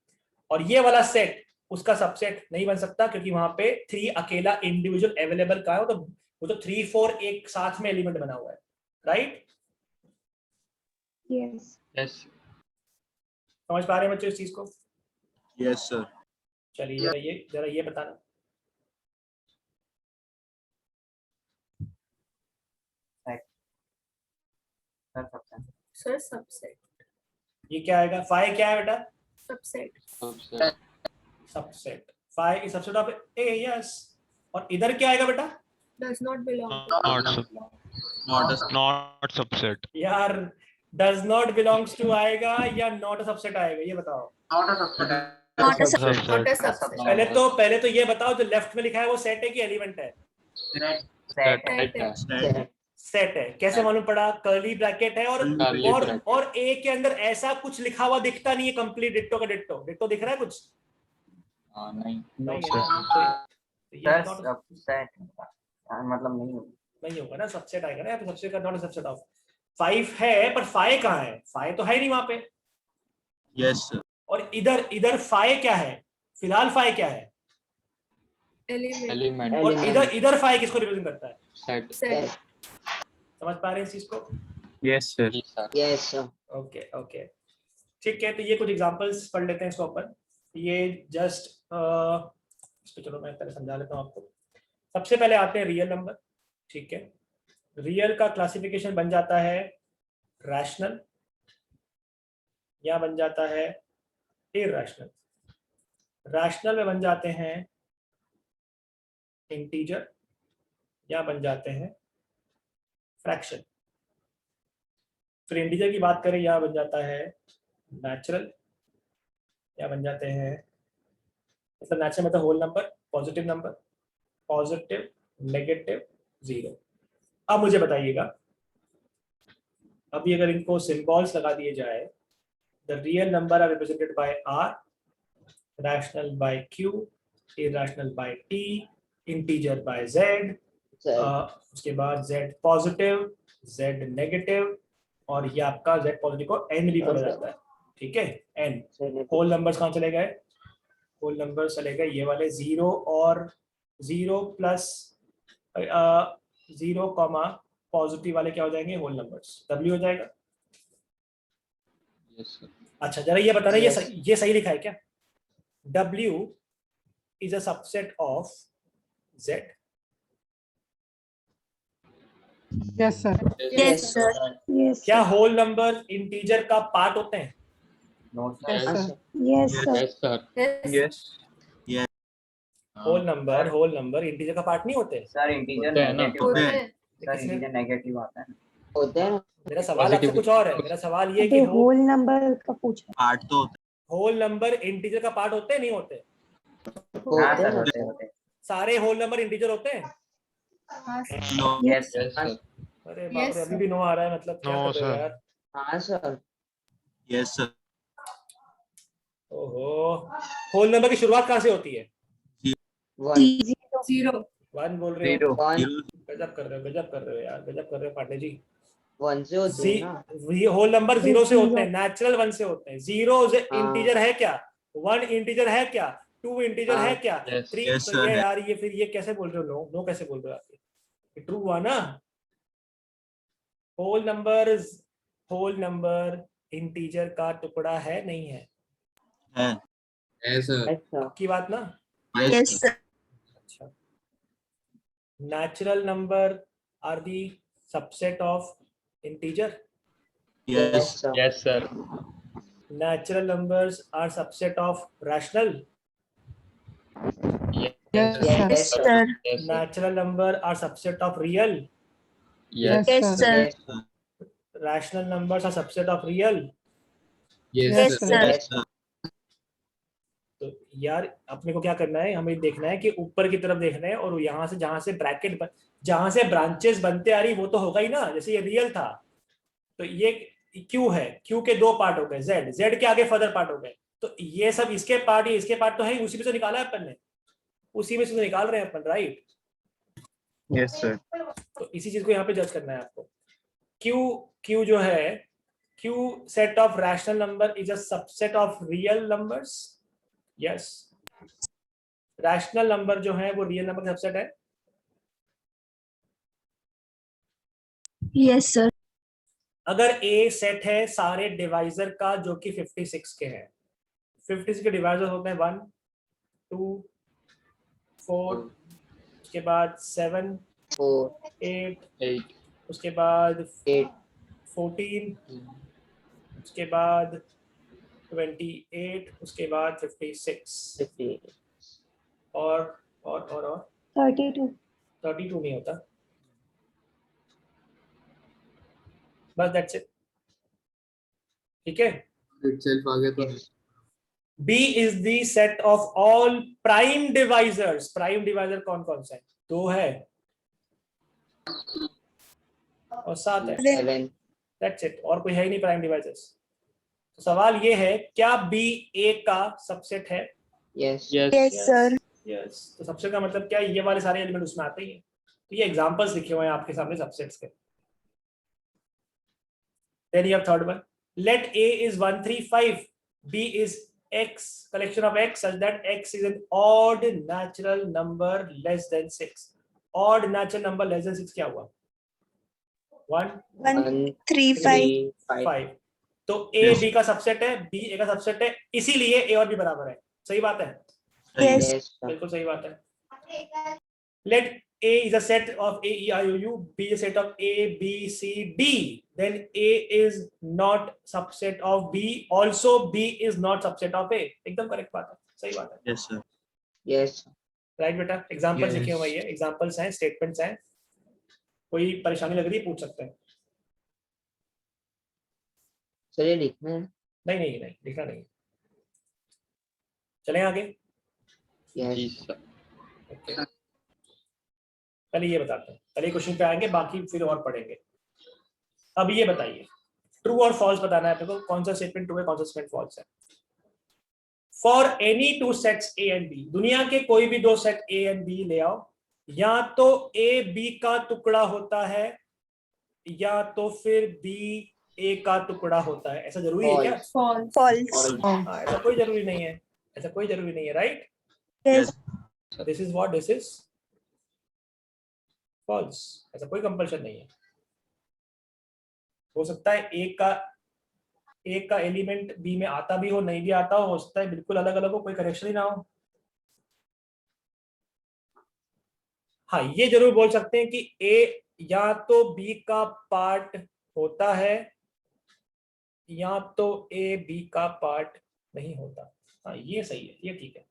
और ये वाला सेट उसका सबसेट नहीं बन सकता क्योंकि वहां पे 3 अकेला इंडिविजुअल अवेलेबल का है, तो वो तो 3 4 एक साथ में एलिमेंट बना हुआ है, राइट? यस। यस समझ पा रहे हैं बच्चों इस चीज को? Yes, sir. चलिए जरा ये बताना। सर सबसेट, ये क्या आएगा? 5 क्या है बेटा? Subset, subset 5 is subset of A, yes. और इधर क्या आएगा बेटा? Does not belong Not subset. यार डज नॉट बिलोंग्स टू आएगा या नॉट अ सबसेट आएगा, ये बताओ। Not a subset. Not a subset. पहले तो ये बताओ, जो लेफ्ट में लिखा है वो सेट है कि एलिमेंट है? सेट है। कैसे मालूम पड़ा? कर्ली ब्रैकेट है, और ए के अंदर ऐसा कुछ लिखा हुआ दिखता नहीं है कंप्लीट डिट्टो का डिट्टो दिख रहा है कुछ? नहीं नहीं sir. है। तो ये not a- मतलब नहीं होगा ना, सबसेट आएगा ना यहाँ पे, सबसेट का नॉट सबसेट ऑफ 5 है, पर 5 कहाँ है? 5 तो है नहीं वहां पे। Yes, sir. और इधर 5 क्या है? फिलहाल फाई क्या है? Element. एलिमेंट और Element. इधर फाई किसको रिप्रेजेंट करता है? Set Set. समझ पा रहे हैं इस चीज को? Yes, sir. जी sir Yes, sir. Okay okay ठीक है, तो ये कुछ एग्जांपल्स पढ़ लेते हैं इसको अपन। ये जस्ट इसको चलो मैं पहले समझा लेता हूँ आपको। सबसे पहले आते हैं रियल नंबर। ठीक है, रियल का क्लासिफिकेशन बन जाता है रैशनल, या बन जाता है इरैशनल। रैशनल में बन जाते हैं इंटीजर, या बन जाते हैं फ्रैक्शन। फिर इंटीजर की बात करें, यहाँ बन जाता है नेचुरल, या बन जाते हैं मतलब नेचुरल मतलब whole number, positive number, positive, negative, zero. अब मुझे बताइएगा, अभी अगर इनको सिंबल्स लगा दिए जाए, the real number are represented by R, rational by Q, irrational by T, integer by Z, उसके बाद जेड पॉजिटिव, जेड नेगेटिव, और ये आपका जेड पॉजिटिव को एन भी बोला जाता है। ठीक है, एन। होल नंबर्स कहाँ चले गए? होल नंबर चले गए ये वाले, 0 और 0 प्लस 0 कॉमा पॉजिटिव वाले क्या हो जाएंगे? होल नंबर्स, W हो जाएगा। यस सर अच्छा जरा ये बता रहे ये सही लिखा है क्या? W is a subset of Z। Yes sir. Yes, sir. Yes, क्या sir. होल नंबर इंटीजर का पार्ट होते हैं? Yes, Yes. sir. Yes, sir. Yes sir Yes. Yes. Whole number integer का पार्ट नहीं होते? सर इंटीजर होते हैं ना। नेगेटिव होते होता है। हैं. सर इंटीजर नेगेटिव आता है। होते हैं। मेरा सवाल आपसे कुछ और है। मेरा सवाल ये है अबे कि होल नंबर का पूछा। पार्ट तो होता होल नंबर इंटीजर का पार्ट होते हैं नहीं होते? हाँ सर होते हैं। सारे होल नंबर इंटीजर होते हैं? हाँ सर. है। नो यस यस सर अरे बाप Yes, रे, अभी भी नो आ रहा है, मतलब क्या No, कर रहे हो sir. यार? हाँ सर। यस सर ओहो, होल नंबर की शुरुआत कहाँ से होती है? 1 Zero. 1 बोल रहे हो? 1 गजब कर रहे हो यार, गजब कर रहे हो पांडे जी। 1 से होती है ना। होल नंबर 0 से होते हैं, नेचुरल 1 से होते हैं। 0 हाँ। इंटीजर है क्या? 1 इंटीजर है क्या? 2 इंटीजर हाँ। है क्या? Yes. 3 Yes, तो sir, ये है। यार ये फिर ये कैसे बोल रहे हो? नो कैसे बोल रहे हो आप? ये ट्रू हुआ ना? होल नंबर इंटीजर का टुकड़ा है नहीं है? है है सर. अच्छा आपकी बात ना? Yes, sir. अच्छा, natural number are the subset of integer. Yes sir. Yes sir Natural numbers are subset of rational. Yes, Yes, sir. Yes, sir. Yes sir Natural number are subset of real. Yes Yes, sir. Yes, Rational numbers are subset of real. Yes, Yes, sir. sir. yes, तो यार अपने को क्या करना है, हमें देखना है कि ऊपर की तरफ देखना है, और यहाँ से जहां से ब्रैकेट जहां से ब्रांचेस बनते आ रही वो तो होगा ही ना। जैसे ये रियल था तो ये क्यू है, क्यू के 2 पार्ट हो गए, जेड के आगे फर्दर पार्ट हो गए, तो ये सब इसके पार्ट तो है, उसी में से निकाला है अपन ने, उसी में से निकाल रहे हैं अपन, राइट? Yes, sir. तो इसी चीज को यहाँ पे जज करना है आपको। क्यू जो है, Q set of rational number is a subset of real numbers. Yes, rational number जो है वो रियल नंबर का सबसेट है। Yes, sir. अगर ए सेट है सारे डिवाइजर का जो कि 56 के हैं, 56 के डिवाइजर होते हैं 1 2 4, उसके बाद 7 4 8, 8 उसके बाद 8 14, उसके बाद 28, उसके बाद 56, 58 और 32. 32 नहीं होता, बस दैट्स इट। ठीक है, Itself आ गया तो. B is the set of all prime divisors. Prime divisor कौन कौन सा है? 2 है और 7 है, 7 that's it। और कोई है ही नहीं प्राइम डिवाइजर्स। तो सवाल ये है, क्या B A का सबसेट है? yes Yes, sir. यस। तो सबसेट का मतलब क्या है? ये वाले सारे एलिमेंट उसमें आते ही हैं। तो ये एग्जांपल्स लिखे हुए हैं आपके सामने सबसेट्स के। Then you have third one. Let A is 1 3 5, B is x collection of x such that x is an odd natural number less than 6. odd natural number less than 6 क्या हुआ? 1 3 5 5. तो a b का subset है, b a का subset है, इसीलिए a और b बराबर है. सही बात है? yes बिल्कुल सही बात है. Let A is a set of A, E, I, O, U, B is a set of A, B, C, D. Then A is not subset of B. Also, B is not subset of A. एकदम correct बात है, सही बात है. Yes sir. Yes. Right बेटा. Examples Yes. लिखे हुए हैं, एग्जांपल्स हैं, स्टेटमेंट्स हैं. कोई परेशानी लग रही है पूछ सकते हैं. सर ये लिखना है. नहीं नहीं नहीं लिखना नहीं. चलें आगे. Yes. जी सर. Okay. पहले ये बताते हैं, पहले क्वेश्चन पे आएंगे, बाकी फिर और पढ़ेंगे. अब ये बताइए, ट्रू और फॉल्स बताना है आपको. कौन सा स्टेटमेंट ट्रू है, कौन सा स्टेटमेंट फॉल्स है. For any two sets A and B, दुनिया के कोई भी दो सेट ए एंड बी ले आओ, या तो ए बी का टुकड़ा होता है या तो फिर बी ए का टुकड़ा होता है. ऐसा जरूरी है क्या? False. false हाँ, ऐसा कोई जरूरी नहीं है. ऐसा कोई जरूरी नहीं है. Right. yes this is what this is false. ऐसा कोई कंपल्शन नहीं है. हो सकता है एक का एलिमेंट बी में आता भी हो, नहीं भी आता हो सकता है बिल्कुल अलग अलग हो, कोई कनेक्शन ही ना हो. हाँ, ये जरूर बोल सकते हैं कि ए या तो बी का पार्ट होता है या तो ए बी का पार्ट नहीं होता. हाँ, ये सही है, ये ठीक है.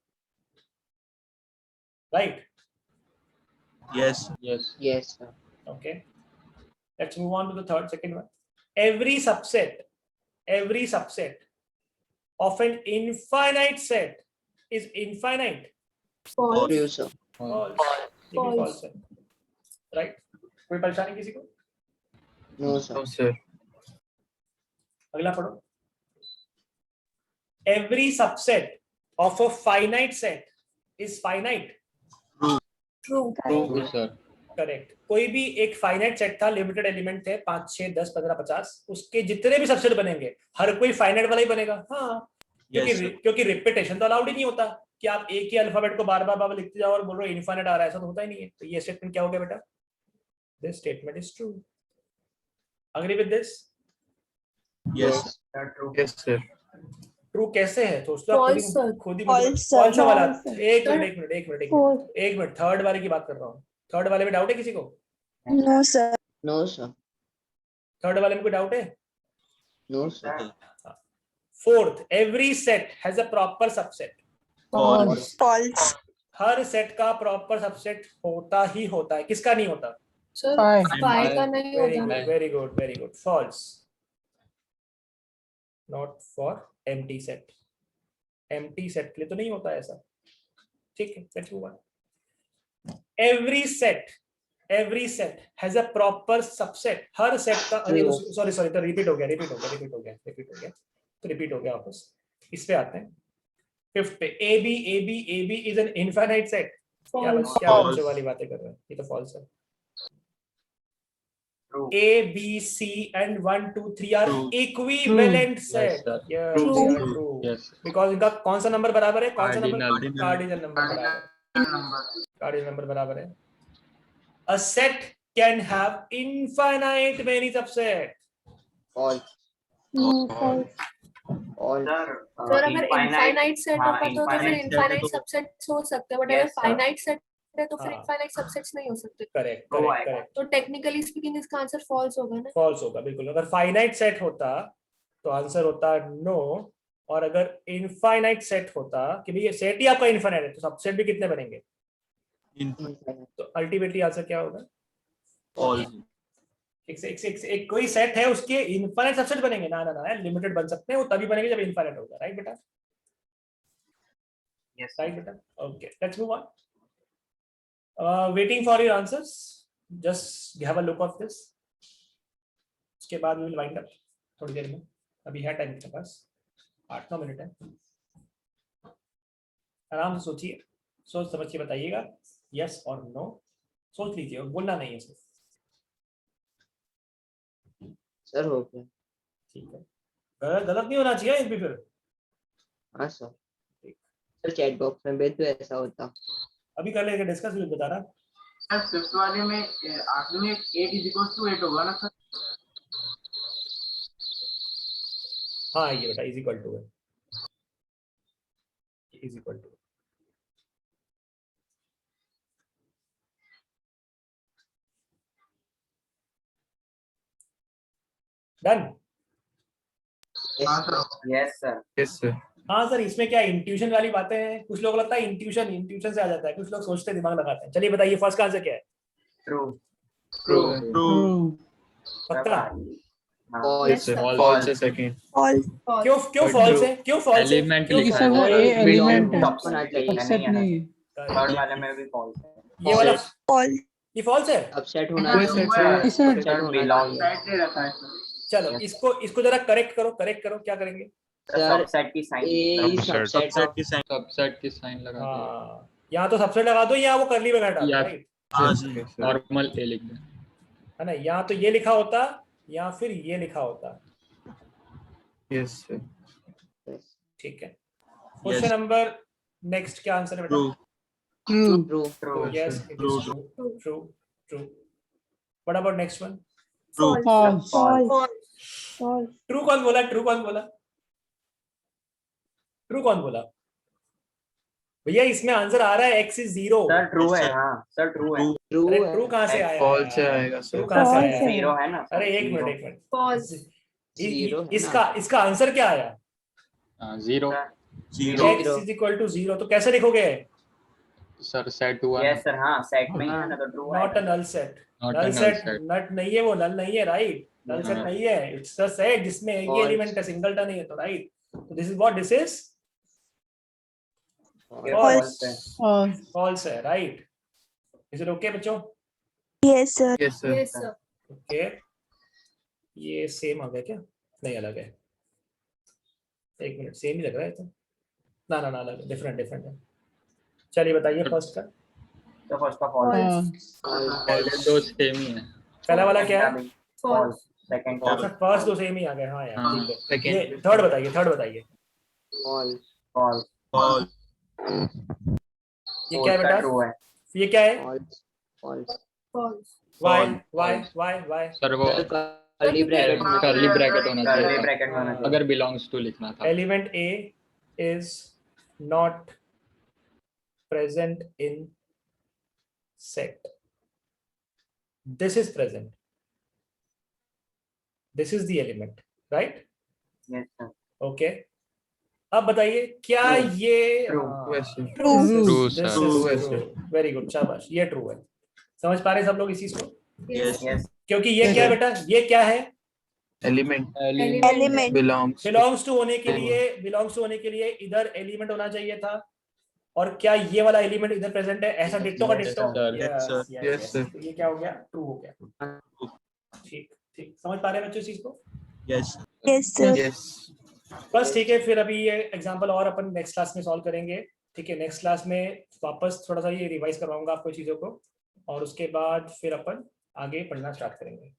Right. Yes. Yes. Yes. Sir. Okay, let's move on to the second one. Every subset of an infinite set is infinite. False. True, sir. False. ये भी False. false है. Right. कोई परेशानी किसी को? No, sir. No, sir. अगला पढ़ो. Every subset of a finite set is finite. True. True sir. Correct. कोई भी एक फाइनाइट सेट था, लिमिटेड एलिमेंट थे 5 6 10 15 50, उसके जितने भी सबसेट बनेंगे हर कोई फाइनाइट वाला ही बनेगा. हाँ, क्योंकि रिपीटेशन तो अलाउड ही नहीं होता कि आप एक ही अल्फाबेट को बार बार लिखते जाओ और बोल रहे हो इनफाइनाइट आ रहा है. ऐसा तो होता ही नहीं है. तो ये स्टेटमेंट क्या हो गया बेटा? This statement is true. Agree with this? Yes. Yes, sir. True कैसे है? तो उसका False, sir. खुद ही False, sir. कौन सा वाला? False, sir. एक Sir. मिनट थर्ड वाले की बात कर रहा हूँ. थर्ड वाले में डाउट है किसी को? no sir No, sir. Third वाले में कोई डाउट है? No, sir. Fourth, every set has a proper subset. False. false हर सेट का प्रॉपर सबसेट होता ही होता है. किसका नहीं होता? Sir, Five. 5 का नहीं होता. Very good. False. Not for empty set. Empty set के लिए तो नहीं होता ऐसा. ठीक है, let's move on. Every set has a proper subset. हर सेट का, सॉरी तो रिपीट हो गया. तो रिपीट हो गया वापस. इस पे आते हैं. फिफ्थ पे, A B is an infinite set. क्या बच्चे वाली बातें कर रहे हैं? ये तो फॉल्स है. A, B, C and 1, 2, 3 are True. equivalent set. Yes, sir. Yes, True. they are true. Yes. Because इनका कौन सा नंबर बराबर है? कौन सा नंबर? Cardinal. कार्डिनल नंबर बराबर है. कार्डिनल नंबर बराबर है. A set can have infinite many subset. False. No, false. False. Sir, अगर infinite set होता तो फिर infinite subsets हो सकते हैं, but अगर finite set है तो फिर हाँ. infinite subsets नहीं हो सकते. करेक्ट. तो technically speaking इसका आंसर false होगा ना. फॉल्स होगा बिल्कुल. अगर फाइनाइट सेट होता तो आंसर होता नो. और अगर इनफाइनाइट सेट होता कि भाई ये सेट ही आपका इनफाइनाइट है तो सबसेट भी कितने बनेंगे? Infinite. तो अल्टीमेटली आंसर क्या होगा? False. एक कोई सेट है उसके इनफाइनाइट सबसेट बनेंगे? ना, लिमिटेड बन सकते हैं. वो तभी बनेंगे जब इनफाइनाइट होगा. राइट बेटा? Yes. राइट बेटा. Okay, let's move on. Waiting for your answers. Just have a look of this. उसके बाद वी विल वाइंड अप थोड़ी देर में. अभी है टाइम के पास, 8-9 मिनट है. आराम से सोचिए, सोच समझ के बताइएगा यस और नो. सोच लीजिए, बोलना नहीं है सिर्फ. Sir, हो गया. ठीक है. गलत नहीं होना चाहिए इस भी फिर. हाँ सर चैट बॉक्स में भेज दो ऐसा होता। अभी कर लेंगे डिस्कस, फिर बता रहा। सर फिफ्थ वाले में आखिर में 8 = 8 होगा ना सर? हाँ ये बेटा इज इक्वल टू है, is equal to. Done. Yes sir. Yes sir. हाँ सर, इसमें क्या इंट्यूशन वाली बातें हैं, कुछ लोग लगता है इंट्यूशन से आ जाता है, कुछ लोग सोचते हैं, दिमाग लगाते हैं। चलिए बताइए फर्स्ट का आंसर क्या है? ट्रू। ट्रू। पक्का? फॉल्स फॉल्स है सेकंड। क्यों फॉल्स है? क्यों फॉल्स है? एलिमेंट क्योंकि लिखा सर वो है ए एलिमेंट है, होना चाहिए। सबसेट नहीं है। थर्ड वाले में भी फॉल्स है। ये वाला False. ये फॉल्स है। सबसेट होना कोई चाहिए। set है। सर सबसेट होना चाहिए। साइड दे रखा है सर। चलो इसको जरा करेक्ट करो, क्या करेंगे? सर सबसेट की साइन। ए सबसेट सबसेट की साइन। सबसेट की साइन लगा दो हाँ, यहाँ तो सबसेट लगा दो, यहाँ वो करली में बैठा या राइट, हाँ Yes, जी। yes, sir. नॉर्मल ए लिख दो। है ना? यहाँ तो ये लिखा होता या फिर ये लिखा होता। Yes, sir. ठीक है। क्वेश्चन नंबर नेक्स्ट क्या आंसर है बेटा? True. True true. Yes, it is true. What about next one? False. True कौन बोला? ट्रू कौन बोला? भैया इसमें आंसर आ रहा है x is 0। सर ट्रू है। हाँ सर ट्रू है। ट्रू अरे ट्रू कहाँ से आया? False से आएगा ट्रू सर। कहाँ से आया? 0 है ना? अरे एक मिनट। फॉल्स। Zero है इसका आंसर क्या आया? 0 zero. x is equal to 0, तो कैसे लिखोगे? सर सेट हुआ यस सर। हाँ सेट में ही है ना, तो ट्रू है। Not a null set. Not null a set set. नट नहीं है, वो नल नहीं है राइट। नल सेट हाँ। नहीं है, इट्स द सेट जिसमें एक ही False. एलिमेंट है, सिंगलटन नहीं है तो राइट। तो this is what this is false है। फॉल्स। फॉल्स है राइट। इज इट ओके बच्चों? Yes, sir. Yes, sir. Yes sir. Okay ये सेम आ गया क्या? नहीं अलग है, एक मिनट, सेम ही लग रहा है तो। ना अलग है, डिफरेंट है। चलिए बताइए फर्स्ट का। तो फर्स्ट का फॉल्स। फॉल्स। पहले दो सेम ही है। पहला वाला क्या है? फॉल्स। सेकंड का अच्छा फर्स्ट दो सेम ही आ गए। हाँ यार हाँ। ठीक है। Second. ये थर्ड बताइए। False false. फॉल्स। ये क्या है बेटा? ट्रू है। ये क्या है? False false. वाई सर वो कर्ली ब्रैकेट कर्ली ब्रैकेट होना कर्ली चाहिए ब्रैकेट में होना चाहिए। अगर बिलोंग्स टू लिखना था। Element A is not present in set. This is present. This is the element, right? Yes sir. Okay. अब बताइए क्या ये True. Yes, sir. True, This sir. is true. Very good, शाबाश, ये ट्रू है। समझ पा रहे हैं सब लोग इस चीज को? यस। यस। क्योंकि ये क्या है बेटा? ये क्या है? Element Element. belongs. Belongs to होने के लिए इधर एलिमेंट होना चाहिए था, और क्या ये वाला एलिमेंट इधर प्रेजेंट है? ऐसा डिट्टो का ditto. Yes, sir. Yes, sir. तो ये क्या हो गया? ट्रू हो गया। ठीक समझ पा रहे हैं बच्चों इस चीज को? यस। Yes, sir. Yes. बस ठीक है, फिर अभी ये एग्जांपल और अपन नेक्स्ट क्लास में सॉल्व करेंगे। ठीक है, नेक्स्ट क्लास में वापस थोड़ा सा ये रिवाइज करवाऊंगा आपको चीजों को, और उसके बाद फिर अपन आगे पढ़ना स्टार्ट करेंगे।